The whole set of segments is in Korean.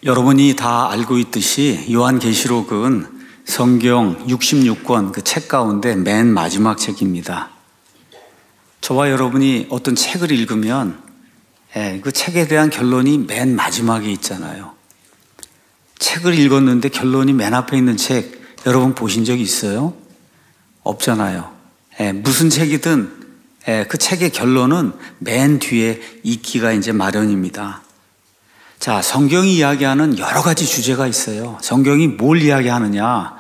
여러분이 다 알고 있듯이 요한계시록은 성경 66권 그 책 가운데 맨 마지막 책입니다. 저와 여러분이 어떤 책을 읽으면 그 책에 대한 결론이 맨 마지막에 있잖아요. 책을 읽었는데 결론이 맨 앞에 있는 책 여러분 보신 적 있어요? 없잖아요. 무슨 책이든 그 책의 결론은 맨 뒤에 있기가 이제 마련입니다. 자, 성경이 이야기하는 여러 가지 주제가 있어요. 성경이 뭘 이야기하느냐?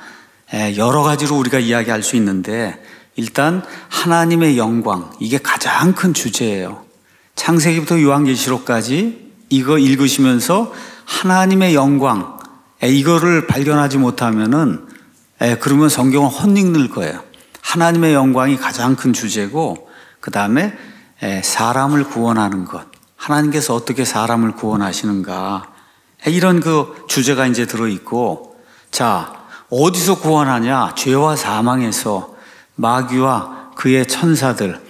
여러 가지로 우리가 이야기할 수 있는데 일단 하나님의 영광, 이게 가장 큰 주제예요. 창세기부터 요한계시록까지 이거 읽으시면서 하나님의 영광, 이거를 발견하지 못하면은 그러면 성경을 헛읽는 거예요. 하나님의 영광이 가장 큰 주제고, 그 다음에 사람을 구원하는 것, 하나님께서 어떻게 사람을 구원하시는가, 이런 그 주제가 이제 들어있고, 자, 어디서 구원하냐? 죄와 사망에서, 마귀와 그의 천사들,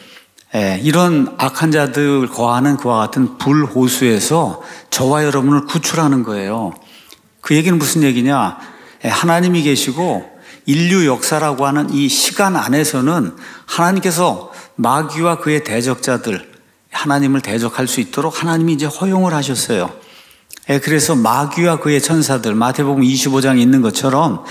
이런 악한 자들 거하는 그와 같은 불호수에서 저와 여러분을 구출하는 거예요. 그 얘기는 무슨 얘기냐? 하나님이 계시고 인류 역사라고 하는 이 시간 안에서는 하나님께서 마귀와 그의 대적자들, 하나님을 대적할 수 있도록 하나님이 이제 허용을 하셨어요. 그래서 마귀와 그의 천사들, 마태복음 25장에 있는 것처럼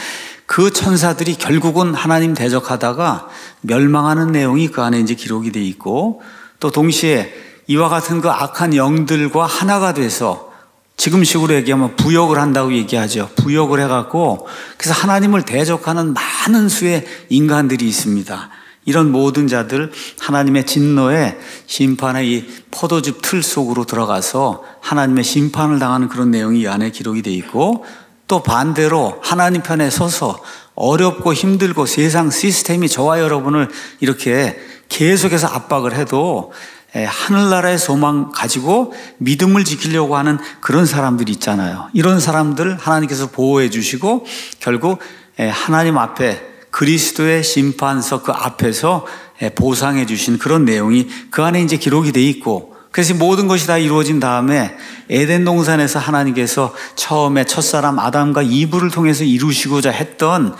그 천사들이 결국은 하나님 대적하다가 멸망하는 내용이 그 안에 이제 기록이 돼 있고, 또 동시에 이와 같은 그 악한 영들과 하나가 돼서 지금식으로 얘기하면 부역을 한다고 얘기하죠. 부역을 해갖고 그래서 하나님을 대적하는 많은 수의 인간들이 있습니다. 이런 모든 자들 하나님의 진노의 심판의 이 포도즙 틀 속으로 들어가서 하나님의 심판을 당하는 그런 내용이 이 안에 기록이 돼 있고, 또 반대로 하나님 편에 서서 어렵고 힘들고 세상 시스템이 저와 여러분을 이렇게 계속해서 압박을 해도 하늘나라의 소망 가지고 믿음을 지키려고 하는 그런 사람들이 있잖아요. 이런 사람들 하나님께서 보호해 주시고 결국 하나님 앞에 그리스도의 심판서 그 앞에서 보상해 주신 그런 내용이 그 안에 이제 기록이 돼 있고, 그래서 모든 것이 다 이루어진 다음에 에덴 동산에서 하나님께서 처음에 첫사람 아담과 이브를 통해서 이루시고자 했던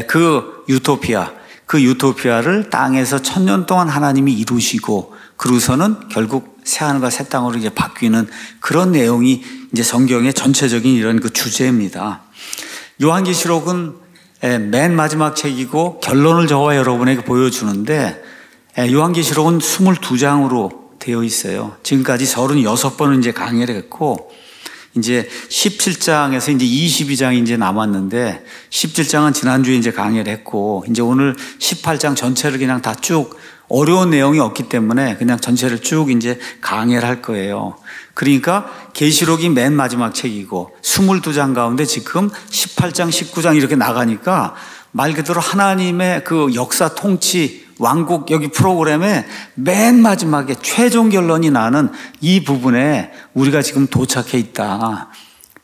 그 유토피아, 그 유토피아를 땅에서 1000년 동안 하나님이 이루시고 그러고서는 결국 새하늘과 새 땅으로 이제 바뀌는 그런 내용이 이제 성경의 전체적인 이런 그 주제입니다. 요한계시록은 맨 마지막 책이고 결론을 저와 여러분에게 보여주는데, 요한계시록은 22장으로 되어 있어요. 지금까지 36번을 이제 강의를 했고, 이제 17장에서 이제 22장이 이제 남았는데, 17장은 지난주에 이제 강의를 했고, 이제 오늘 18장 전체를 그냥 다 쭉 어려운 내용이 없기 때문에 그냥 전체를 쭉 이제 강의를 할 거예요. 그러니까 계시록이 맨 마지막 책이고 22장 가운데 지금 18장, 19장 이렇게 나가니까 말 그대로 하나님의 그 역사 통치 왕국 여기 프로그램에 맨 마지막에 최종 결론이 나는 이 부분에 우리가 지금 도착해 있다.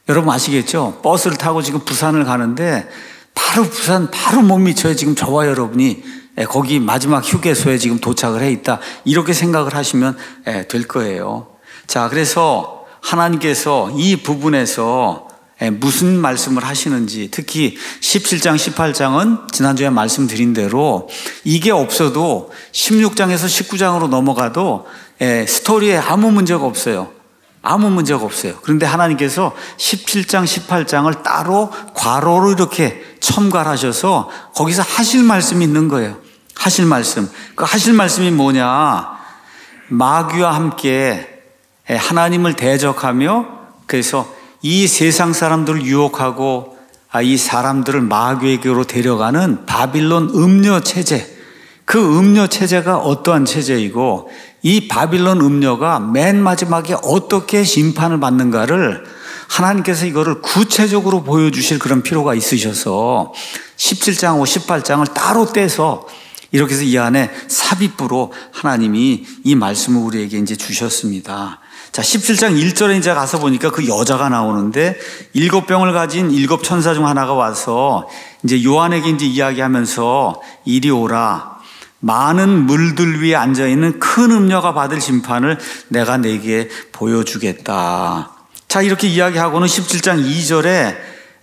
여러분 아시겠죠? 버스를 타고 지금 부산을 가는데 바로 부산 바로 못 미쳐요. 지금 저와 여러분이 거기 마지막 휴게소에 지금 도착을 해 있다. 이렇게 생각을 하시면 될 거예요. 자, 그래서 하나님께서 이 부분에서 무슨 말씀을 하시는지, 특히 17장, 18장은 지난주에 말씀드린 대로 이게 없어도 16장에서 19장으로 넘어가도 스토리에 아무 문제가 없어요. 아무 문제가 없어요. 그런데 하나님께서 17장, 18장을 따로 괄호로 이렇게 첨가하셔서 거기서 하실 말씀이 있는 거예요. 하실 말씀. 그 하실 말씀이 뭐냐? 마귀와 함께 하나님을 대적하며 그래서 이 세상 사람들을 유혹하고 이 사람들을 마귀에게로 데려가는 바빌론 음녀 체제, 그 음녀 체제가 어떠한 체제이고 이 바빌론 음녀가 맨 마지막에 어떻게 심판을 받는가를 하나님께서 이거를 구체적으로 보여주실 그런 필요가 있으셔서 17장하고 18장을 따로 떼서 이렇게 해서 이 안에 삽입부로 하나님이 이 말씀을 우리에게 이제 주셨습니다. 자, 17장 1절에 이제 가서 보니까 그 여자가 나오는데 7병을 가진 7 천사 중 하나가 와서 이제 요한에게 이제 이야기하면서 이리 오라. 많은 물들 위에 앉아있는 큰 음녀가 받을 심판을 내가 네게 보여주겠다. 자, 이렇게 이야기하고는 17장 2절에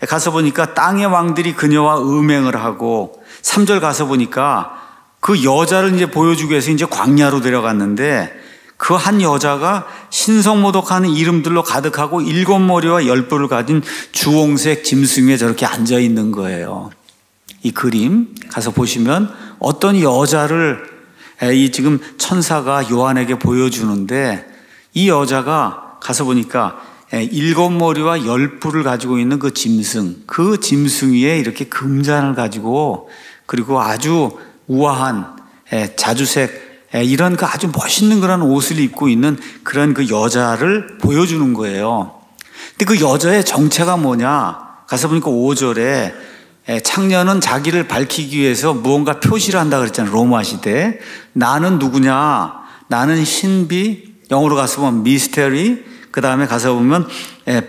가서 보니까 땅의 왕들이 그녀와 음행을 하고 3절 가서 보니까 그 여자를 이제 보여주기 위해서 이제 광야로 데려갔는데 그 한 여자가 신성모독하는 이름들로 가득하고 7머리와 10뿔을 가진 주홍색 짐승 위에 저렇게 앉아 있는 거예요. 이 그림 가서 보시면 어떤 여자를 이 지금 천사가 요한에게 보여주는데 이 여자가 가서 보니까 7머리와 10뿔을 가지고 있는 그 짐승 위에 이렇게 금잔을 가지고 그리고 아주 우아한 자주색 이런 그 아주 멋있는 그런 옷을 입고 있는 그런 그 여자를 보여주는 거예요. 근데 그 여자의 정체가 뭐냐? 가서 보니까 5절에 창녀는 자기를 밝히기 위해서 무언가 표시를 한다 그랬잖아요. 로마 시대. 나는 누구냐? 나는 신비, 영어로 가서 보면 미스테리, 그 다음에 가서 보면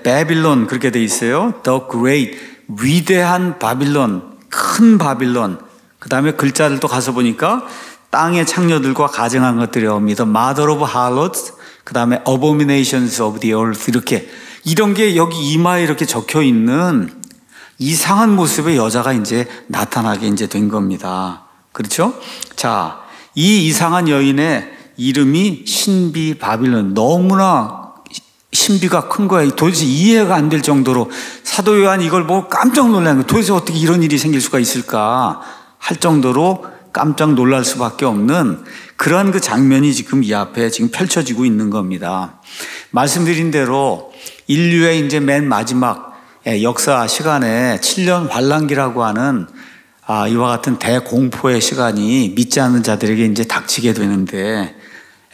바빌론 그렇게 돼 있어요. The Great, 위대한 바빌론, 큰 바빌론. 그 다음에 글자를 또 가서 보니까 땅의 창녀들과 가정한 것들이옵니다. Mother of harlots, 그 다음에 abominations of the earth 이렇게 이런 게 여기 이마에 이렇게 적혀 있는 이상한 모습의 여자가 이제 나타나게 이제 된 겁니다. 그렇죠? 자, 이 이상한 여인의 이름이 신비 바빌론. 너무나 신비가 큰 거야. 도대체 이해가 안 될 정도로 사도 요한이 이걸 보고 깜짝 놀란 거야. 도대체 어떻게 이런 일이 생길 수가 있을까 할 정도로 깜짝 놀랄 수밖에 없는 그러한 그 장면이 지금 이 앞에 지금 펼쳐지고 있는 겁니다. 말씀드린 대로 인류의 이제 맨 마지막 역사 시간에 7년 환란기라고 하는 이와 같은 대공포의 시간이 믿지 않는 자들에게 이제 닥치게 되는데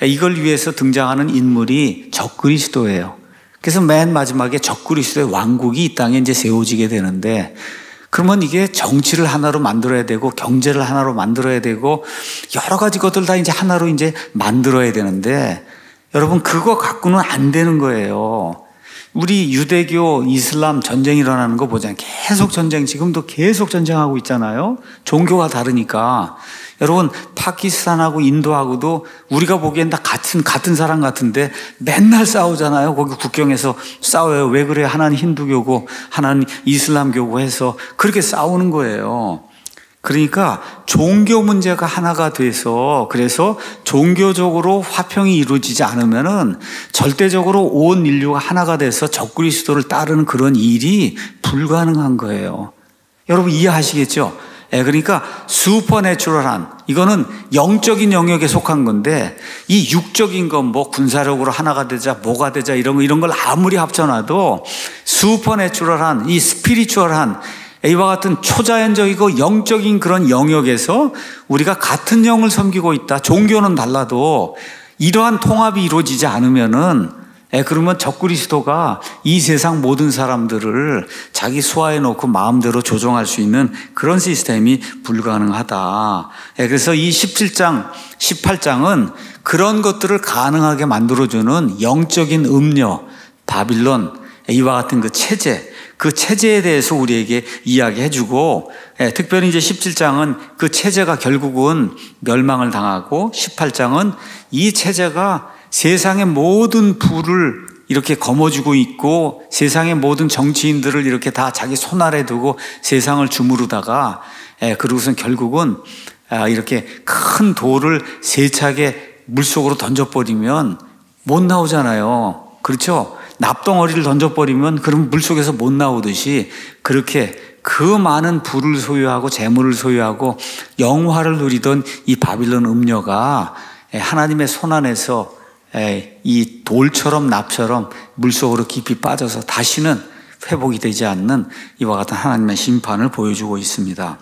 이걸 위해서 등장하는 인물이 적그리스도예요. 그래서 맨 마지막에 적그리스도의 왕국이 이 땅에 이제 세워지게 되는데 그러면 이게 정치를 하나로 만들어야 되고 경제를 하나로 만들어야 되고 여러 가지 것들 다 이제 하나로 이제 만들어야 되는데 여러분 그거 갖고는 안 되는 거예요. 우리 유대교, 이슬람 전쟁이 일어나는 거 보잖아요. 계속 전쟁, 지금도 계속 전쟁하고 있잖아요. 종교가 다르니까. 여러분 파키스탄하고 인도하고도 우리가 보기엔 다 같은 사람 같은데 맨날 싸우잖아요. 거기 국경에서 싸워요. 왜 그래? 하나는 힌두교고 하나는 이슬람교고 해서 그렇게 싸우는 거예요. 그러니까 종교 문제가 하나가 돼서 그래서 종교적으로 화평이 이루어지지 않으면은 절대적으로 온 인류가 하나가 돼서 적그리스도를 따르는 그런 일이 불가능한 거예요. 여러분 이해하시겠죠? 그러니까 슈퍼내추럴한 이거는 영적인 영역에 속한 건데 이 육적인 건 뭐 군사력으로 하나가 되자 뭐가 되자 이런 걸 아무리 합쳐놔도 슈퍼내추럴한 이 스피리추얼한 이와 같은 초자연적이고 영적인 그런 영역에서 우리가 같은 영을 섬기고 있다. 종교는 달라도 이러한 통합이 이루어지지 않으면은 그러면 적그리스도가 이 세상 모든 사람들을 자기 수하에 놓고 마음대로 조종할 수 있는 그런 시스템이 불가능하다. 그래서 이 17장, 18장은 그런 것들을 가능하게 만들어주는 영적인 음료, 바빌론, 이와 같은 그 체제에 대해서 우리에게 이야기해주고 특별히 이제 17장은 그 체제가 결국은 멸망을 당하고 18장은 이 체제가 세상의 모든 부를 이렇게 거머쥐고 있고 세상의 모든 정치인들을 이렇게 다 자기 손 아래 두고 세상을 주무르다가 그러고선 결국은 이렇게 큰 돌을 세차게 물속으로 던져버리면 못 나오잖아요. 그렇죠? 납덩어리를 던져버리면 그럼 물속에서 못 나오듯이 그렇게 그 많은 부를 소유하고 재물을 소유하고 영화를 누리던 이 바빌론 음녀가 하나님의 손 안에서 이 돌처럼 납처럼 물속으로 깊이 빠져서 다시는 회복이 되지 않는 이와 같은 하나님의 심판을 보여주고 있습니다.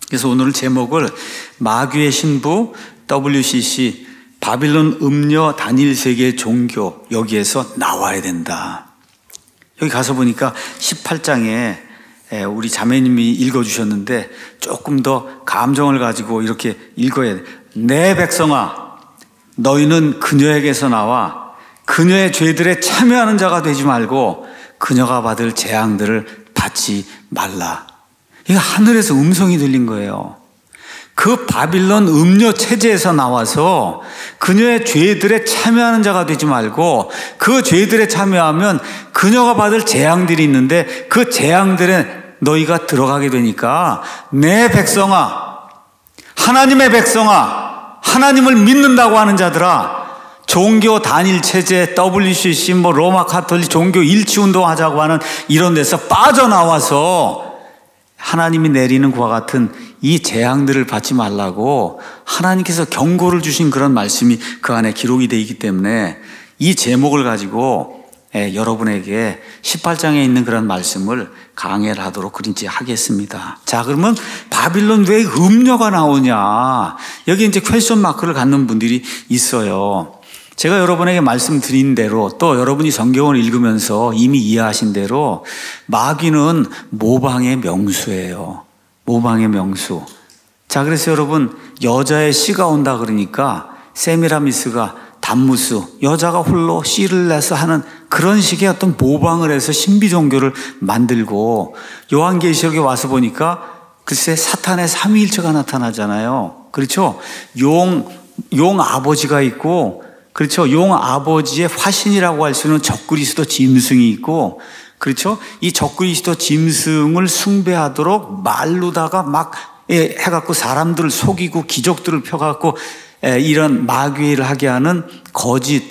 그래서 오늘 제목을 마귀의 신부 WCC 바빌론 음녀 단일 세계 종교 여기에서 나와야 된다. 여기 가서 보니까 18장에 우리 자매님이 읽어주셨는데 조금 더 감정을 가지고 이렇게 읽어야 돼. 내 백성아 너희는 그녀에게서 나와 그녀의 죄들에 참여하는 자가 되지 말고 그녀가 받을 재앙들을 받지 말라. 이거 하늘에서 음성이 들린 거예요. 그 바빌론 음료 체제에서 나와서 그녀의 죄들에 참여하는 자가 되지 말고 그 죄들에 참여하면 그녀가 받을 재앙들이 있는데 그 재앙들에 너희가 들어가게 되니까 내 백성아, 하나님의 백성아, 하나님을 믿는다고 하는 자들아, 종교 단일 체제, WCC, 로마 카톨릭 종교 일치 운동 하자고 하는 이런 데서 빠져나와서 하나님이 내리는 그와 같은 이 재앙들을 받지 말라고 하나님께서 경고를 주신 그런 말씀이 그 안에 기록이 되어 있기 때문에 이 제목을 가지고 여러분에게 18장에 있는 그런 말씀을 강해를 하도록 그린지 하겠습니다. 자, 그러면 바빌론 왜 음료가 나오냐? 여기 이제 퀘스천 마크를 갖는 분들이 있어요. 제가 여러분에게 말씀드린 대로 또 여러분이 성경을 읽으면서 이미 이해하신 대로 마귀는 모방의 명수예요. 모방의 명수. 자, 그래서 여러분 여자의 씨가 온다 그러니까 세미라미스가 단무스, 여자가 홀로 씨를 내서 하는 그런 식의 어떤 모방을 해서 신비 종교를 만들고 요한계시록에 와서 보니까 글쎄 사탄의 삼위일체가 나타나잖아요. 그렇죠? 용 아버지가 있고, 그렇죠? 용 아버지의 화신이라고 할 수 있는 적그리스도 짐승이 있고, 그렇죠? 이 적그리스도 짐승을 숭배하도록 말로다가 막 해갖고 사람들을 속이고 기적들을 펴갖고 이런 마귀를 하게 하는 거짓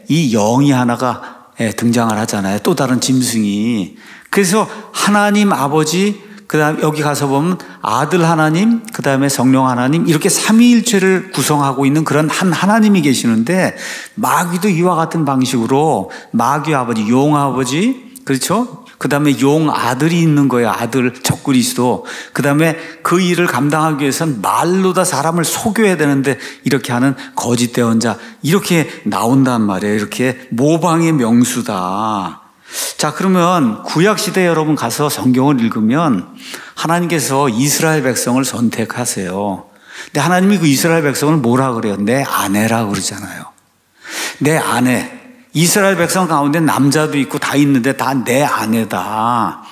이 영이 하나가 등장을 하잖아요. 또 다른 짐승이. 그래서 하나님 아버지, 그 다음에 여기 가서 보면 아들 하나님, 그 다음에 성령 하나님, 이렇게 삼위일체를 구성하고 있는 그런 한 하나님이 계시는데 마귀도 이와 같은 방식으로 마귀 아버지, 용 아버지, 그렇죠? 그 다음에 용 아들이 있는 거예요. 아들 적그리스도. 그 다음에 그 일을 감당하기 위해서는 말로 다 사람을 속여야 되는데 이렇게 하는 거짓 대언자, 이렇게 나온단 말이에요. 이렇게 모방의 명수다. 자, 그러면 구약시대 여러분 가서 성경을 읽으면 하나님께서 이스라엘 백성을 선택하세요. 근데 하나님이 그 이스라엘 백성을 뭐라 그래요? 내 아내라고 그러잖아요. 내 아내. 이스라엘 백성 가운데 남자도 있고 다 있는데 다 내 아내다.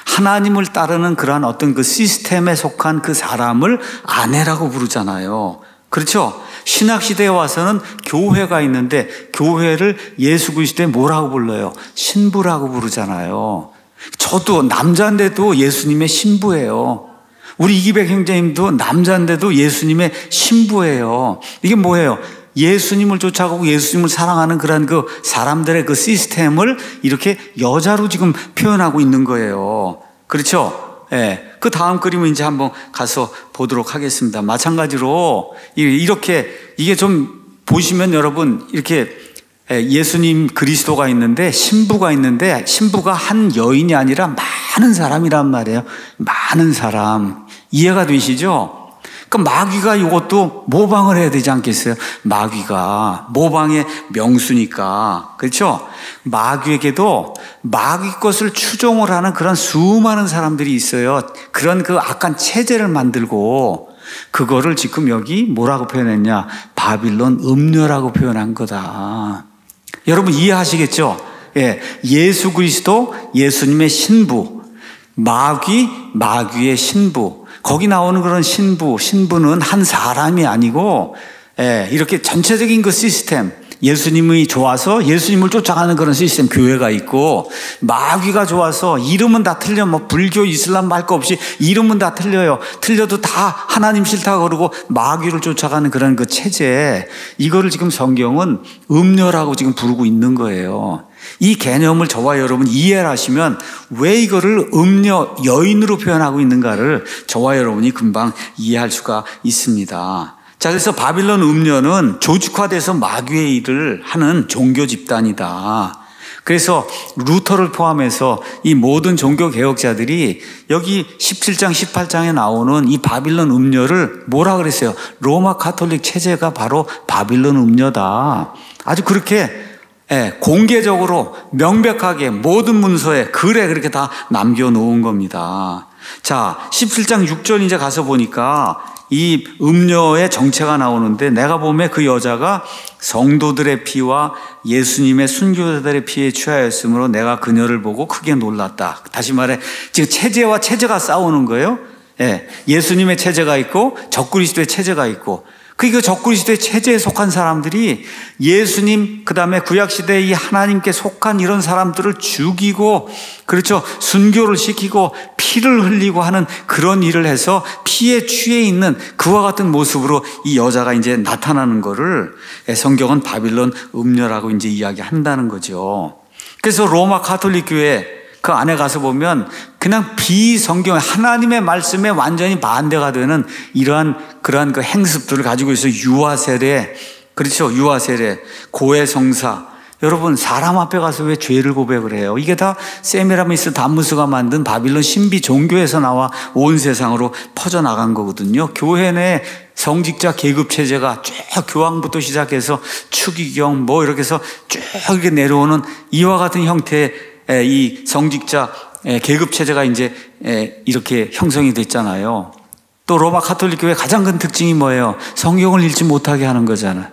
하나님을 따르는 그러한 어떤 그 시스템에 속한 그 사람을 아내라고 부르잖아요. 그렇죠? 신학시대에 와서는 교회가 있는데 교회를 예수 그리스도에 뭐라고 불러요? 신부라고 부르잖아요. 저도 남자인데도 예수님의 신부예요. 우리 이기백 형제님도 남자인데도 예수님의 신부예요. 이게 뭐예요? 예수님을 쫓아가고 예수님을 사랑하는 그런 그 사람들의 그 시스템을 이렇게 여자로 지금 표현하고 있는 거예요. 그렇죠? 예. 그 다음 그림을 이제 한번 가서 보도록 하겠습니다. 마찬가지로 이렇게 이게 좀 보시면 여러분 이렇게 예수님 그리스도가 있는데 신부가 있는데 신부가 한 여인이 아니라 많은 사람이란 말이에요. 많은 사람. 이해가 되시죠? 그 마귀가 이것도 모방을 해야 되지 않겠어요? 마귀가 모방의 명수니까. 그렇죠? 마귀에게도 마귀 것을 추종을 하는 그런 수많은 사람들이 있어요. 그런 그 악한 체제를 만들고 그거를 지금 여기 뭐라고 표현했냐? 바빌론 음료라고 표현한 거다. 여러분 이해하시겠죠? 예, 예수 그리스도, 예수님의 신부, 마귀의 신부. 거기 나오는 그런 신부는 한 사람이 아니고, 이렇게 전체적인 그 시스템, 예수님이 좋아서 예수님을 쫓아가는 그런 시스템, 교회가 있고, 마귀가 좋아서 이름은 다 틀려, 불교, 이슬람 말 거 없이 이름은 다 틀려요. 틀려도 다 하나님 싫다고 그러고 마귀를 쫓아가는 그런 그 체제, 이거를 지금 성경은 음료라고 지금 부르고 있는 거예요. 이 개념을 저와 여러분 이해를 하시면 왜 이거를 음료, 여인으로 표현하고 있는가를 저와 여러분이 금방 이해할 수가 있습니다. 자, 그래서 바빌론 음료는 조직화돼서 마귀의 일을 하는 종교 집단이다. 그래서 루터를 포함해서 이 모든 종교 개혁자들이 여기 17장, 18장에 나오는 이 바빌론 음료를 뭐라 그랬어요? 로마 카톨릭 체제가 바로 바빌론 음료다. 아주 그렇게 공개적으로 명백하게 모든 문서에 글에 그렇게 다 남겨놓은 겁니다. 자, 17장 6절 이제 가서 보니까 이 음료의 정체가 나오는데 내가 보면 그 여자가 성도들의 피와 예수님의 순교자들의 피에 취하였으므로 내가 그녀를 보고 크게 놀랐다. 다시 말해 지금 체제와 체제가 싸우는 거예요. 예수님의 체제가 있고 적그리스도의 체제가 있고, 그 적그리스도의 체제에 속한 사람들이 예수님, 그 다음에 구약시대에 이 하나님께 속한 이런 사람들을 죽이고, 그렇죠, 순교를 시키고 피를 흘리고 하는 그런 일을 해서 피에 취해 있는 그와 같은 모습으로 이 여자가 이제 나타나는 거를 성경은 바빌론 음녀라고 이제 이야기한다는 거죠. 그래서 로마 가톨릭 교회 그 안에 가서 보면 그냥 비성경, 하나님의 말씀에 완전히 반대가 되는 그러한 그 행습들을 가지고 있어요. 유아세례, 그렇죠, 유아세례, 고해성사. 여러분, 사람 앞에 가서 왜 죄를 고백을 해요? 이게 다 세미라미스 담무스가 만든 바빌론 신비 종교에서 나와 온 세상으로 퍼져나간 거거든요. 교회 내 성직자 계급 체제가 쭉 교황부터 시작해서 추기경 뭐 이렇게 해서 쭉 이렇게 내려오는 이와 같은 형태의 이 성직자 계급 체제가 이제 이렇게 형성이 됐잖아요. 또 로마 가톨릭 교회의 가장 큰 특징이 뭐예요? 성경을 읽지 못하게 하는 거잖아요.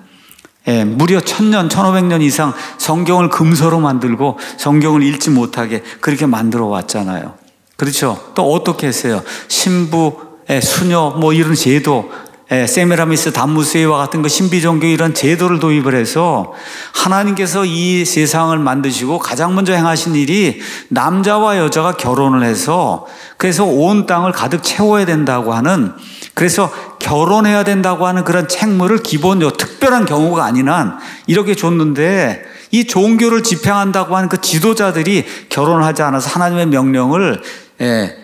무려 1000년, 1500년 이상 성경을 금서로 만들고 성경을 읽지 못하게 그렇게 만들어 왔잖아요. 그렇죠? 또 어떻게 했어요? 신부, 수녀 뭐 이런 제도, 세미라미스 담무스와 같은 거 신비종교 이런 제도를 도입을 해서 하나님께서 이 세상을 만드시고 가장 먼저 행하신 일이 남자와 여자가 결혼을 해서 그래서 온 땅을 가득 채워야 된다고 하는, 그래서 결혼해야 된다고 하는 그런 책무를 기본적으로 특별한 경우가 아닌 한 이렇게 줬는데, 이 종교를 집행한다고 하는 그 지도자들이 결혼을 하지 않아서 하나님의 명령을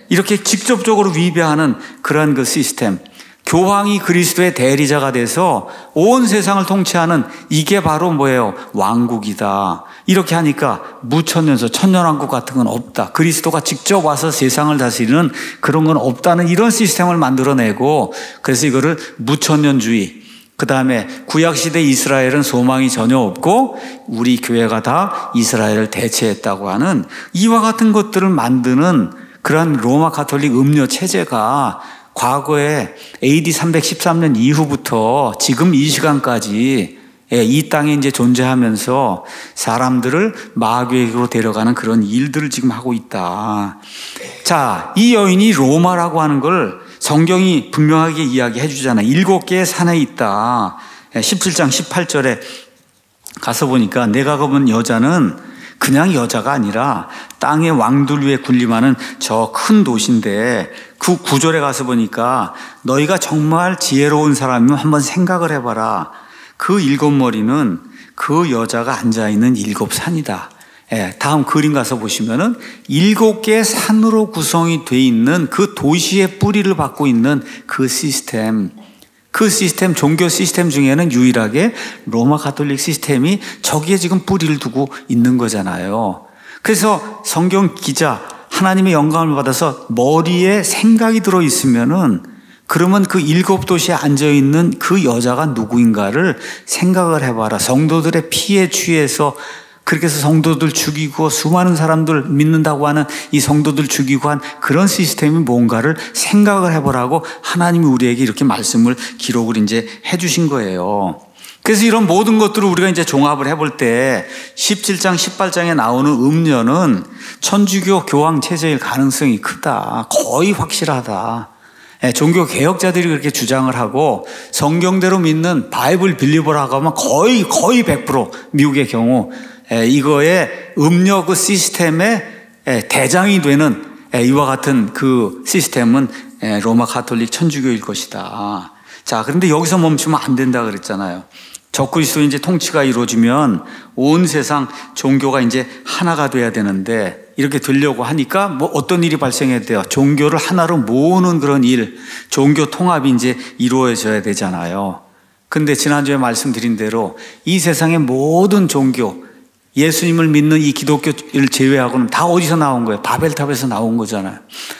이렇게 직접적으로 위배하는 그런 그 시스템, 교황이 그리스도의 대리자가 돼서 온 세상을 통치하는, 이게 바로 뭐예요? 왕국이다. 이렇게 하니까 무천년서, 천년왕국 같은 건 없다. 그리스도가 직접 와서 세상을 다스리는 그런 건 없다는 이런 시스템을 만들어내고, 그래서 이거를 무천년주의, 그 다음에 구약시대 이스라엘은 소망이 전혀 없고 우리 교회가 다 이스라엘을 대체했다고 하는 이와 같은 것들을 만드는 그런 로마 가톨릭 음료 체제가 과거에 AD 313년 이후부터 지금 이 시간까지 이 땅에 이제 존재하면서 사람들을 마귀에게로 데려가는 그런 일들을 지금 하고 있다. 자, 이 여인이 로마라고 하는 걸 성경이 분명하게 이야기해 주잖아요. 7개의 산에 있다. 17장 18절에 가서 보니까 내가 본 여자는 그냥 여자가 아니라 땅의 왕들 위에 군림하는 저 큰 도시인데, 그 9절에 가서 보니까 너희가 정말 지혜로운 사람이면 한번 생각을 해봐라. 그 7머리는 그 여자가 앉아있는 7산이다. 다음 그림 가서 보시면은 7개의 산으로 구성이 돼 있는 그 도시의 뿌리를 받고 있는 그 시스템, 종교 시스템 중에는 유일하게 로마 가톨릭 시스템이 저기에 지금 뿌리를 두고 있는 거잖아요. 그래서 성경 기자, 하나님의 영감을 받아서 머리에 생각이 들어있으면은, 그러면 그 7도시에 앉아있는 그 여자가 누구인가를 생각을 해봐라. 성도들의 피에 취해서 그렇게 해서 성도들 죽이고 수많은 사람들 믿는다고 하는 이 성도들 죽이고 한 그런 시스템이 뭔가를 생각을 해보라고 하나님이 우리에게 이렇게 말씀을 기록을 이제 해주신 거예요. 그래서 이런 모든 것들을 우리가 이제 종합을 해볼 때 17장, 18장에 나오는 음녀는 천주교 교황 체제일 가능성이 크다. 거의 확실하다. 종교 개혁자들이 그렇게 주장을 하고 성경대로 믿는 바이블 빌리버라고 하면 거의 100% 미국의 경우 이거의 음료 그 시스템의 대장이 되는 이와 같은 그 시스템은 로마 가톨릭 천주교일 것이다. 자, 그런데 여기서 멈추면 안 된다 그랬잖아요. 적그리스도 이제 통치가 이루어지면 온 세상 종교가 이제 하나가 돼야 되는데, 이렇게 되려고 하니까 뭐 어떤 일이 발생해야 돼요? 종교를 하나로 모으는 그런 일, 종교 통합이 이제 이루어져야 되잖아요. 근데 지난주에 말씀드린 대로 이 세상의 모든 종교, 예수님을 믿는 이 기독교를 제외하고는 다 어디서 나온 거예요? 바벨탑에서 나온 거잖아요.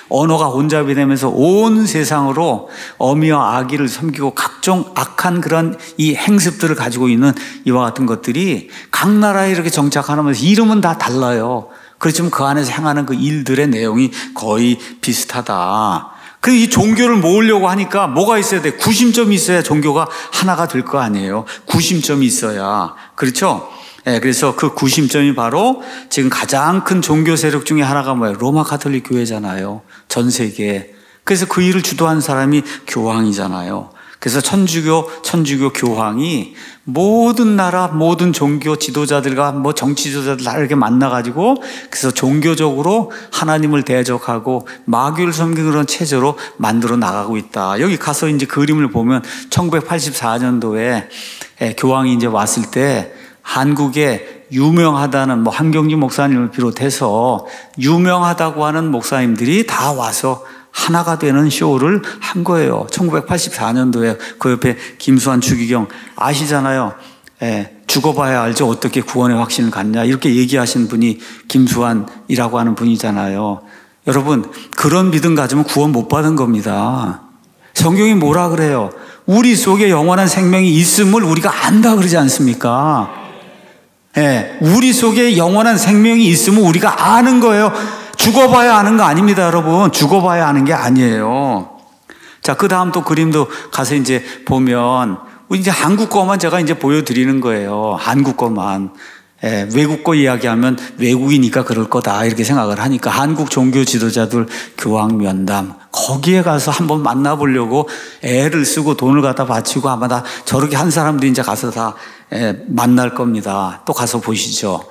언어가 혼잡이 되면서 온 세상으로 어미와 아기를 섬기고 각종 악한 그런 이 행습들을 가지고 있는 이와 같은 것들이 각 나라에 이렇게 정착하면서 이름은 다 달라요. 그렇지만 그 안에서 행하는 그 일들의 내용이 거의 비슷하다. 그 이 종교를 모으려고 하니까 뭐가 있어야 돼? 구심점이 있어야 종교가 하나가 될 거 아니에요. 구심점이 있어야. 그렇죠? 그래서 그 구심점이 바로 지금 가장 큰 종교 세력 중에 하나가 뭐예요? 로마 가톨릭 교회잖아요. 전 세계에. 그래서 그 일을 주도한 사람이 교황이잖아요. 그래서 천주교 교황이 모든 나라, 모든 종교 지도자들과 정치 지도자들 다 이렇게 만나가지고 그래서 종교적으로 하나님을 대적하고 마귀를 섬기는 그런 체제로 만들어 나가고 있다. 여기 가서 이제 그림을 보면 1984년도에 교황이 이제 왔을 때 한국에 유명하다는 한경지 목사님을 비롯해서 유명하다고 하는 목사님들이 다 와서 하나가 되는 쇼를 한 거예요. 1984년도에 그 옆에 김수환 주기경 아시잖아요. 죽어봐야 알죠. 어떻게 구원의 확신을 갖냐. 이렇게 얘기하신 분이 김수환이라고 하는 분이잖아요. 여러분, 그런 믿음 가지면 구원 못 받은 겁니다. 성경이 뭐라 그래요? 우리 속에 영원한 생명이 있음을 우리가 안다 그러지 않습니까? 우리 속에 영원한 생명이 있음을 우리가 아는 거예요. 죽어봐야 아는 거 아닙니다, 여러분. 죽어봐야 아는 게 아니에요. 자, 그 다음 또 그림도 가서 이제 보면, 이제 한국 거만 제가 이제 보여드리는 거예요. 한국 거만. 외국 거 이야기하면 외국이니까 그럴 거다, 이렇게 생각을 하니까 한국 종교 지도자들 교황 면담, 거기에 가서 한번 만나보려고 애를 쓰고 돈을 갖다 바치고 아마 다 저렇게 한 사람도 이제 가서 다 만날 겁니다. 또 가서 보시죠.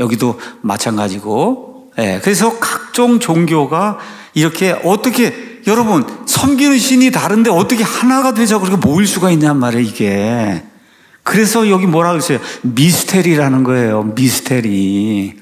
여기도 마찬가지고. 그래서 각종 종교가 이렇게 어떻게 여러분 섬기는 신이 다른데 어떻게 하나가 되자고 그렇게 모일 수가 있냔 말이에요, 이게. 그래서 여기 뭐라 그랬어요? 미스테리라는 거예요. 미스테리.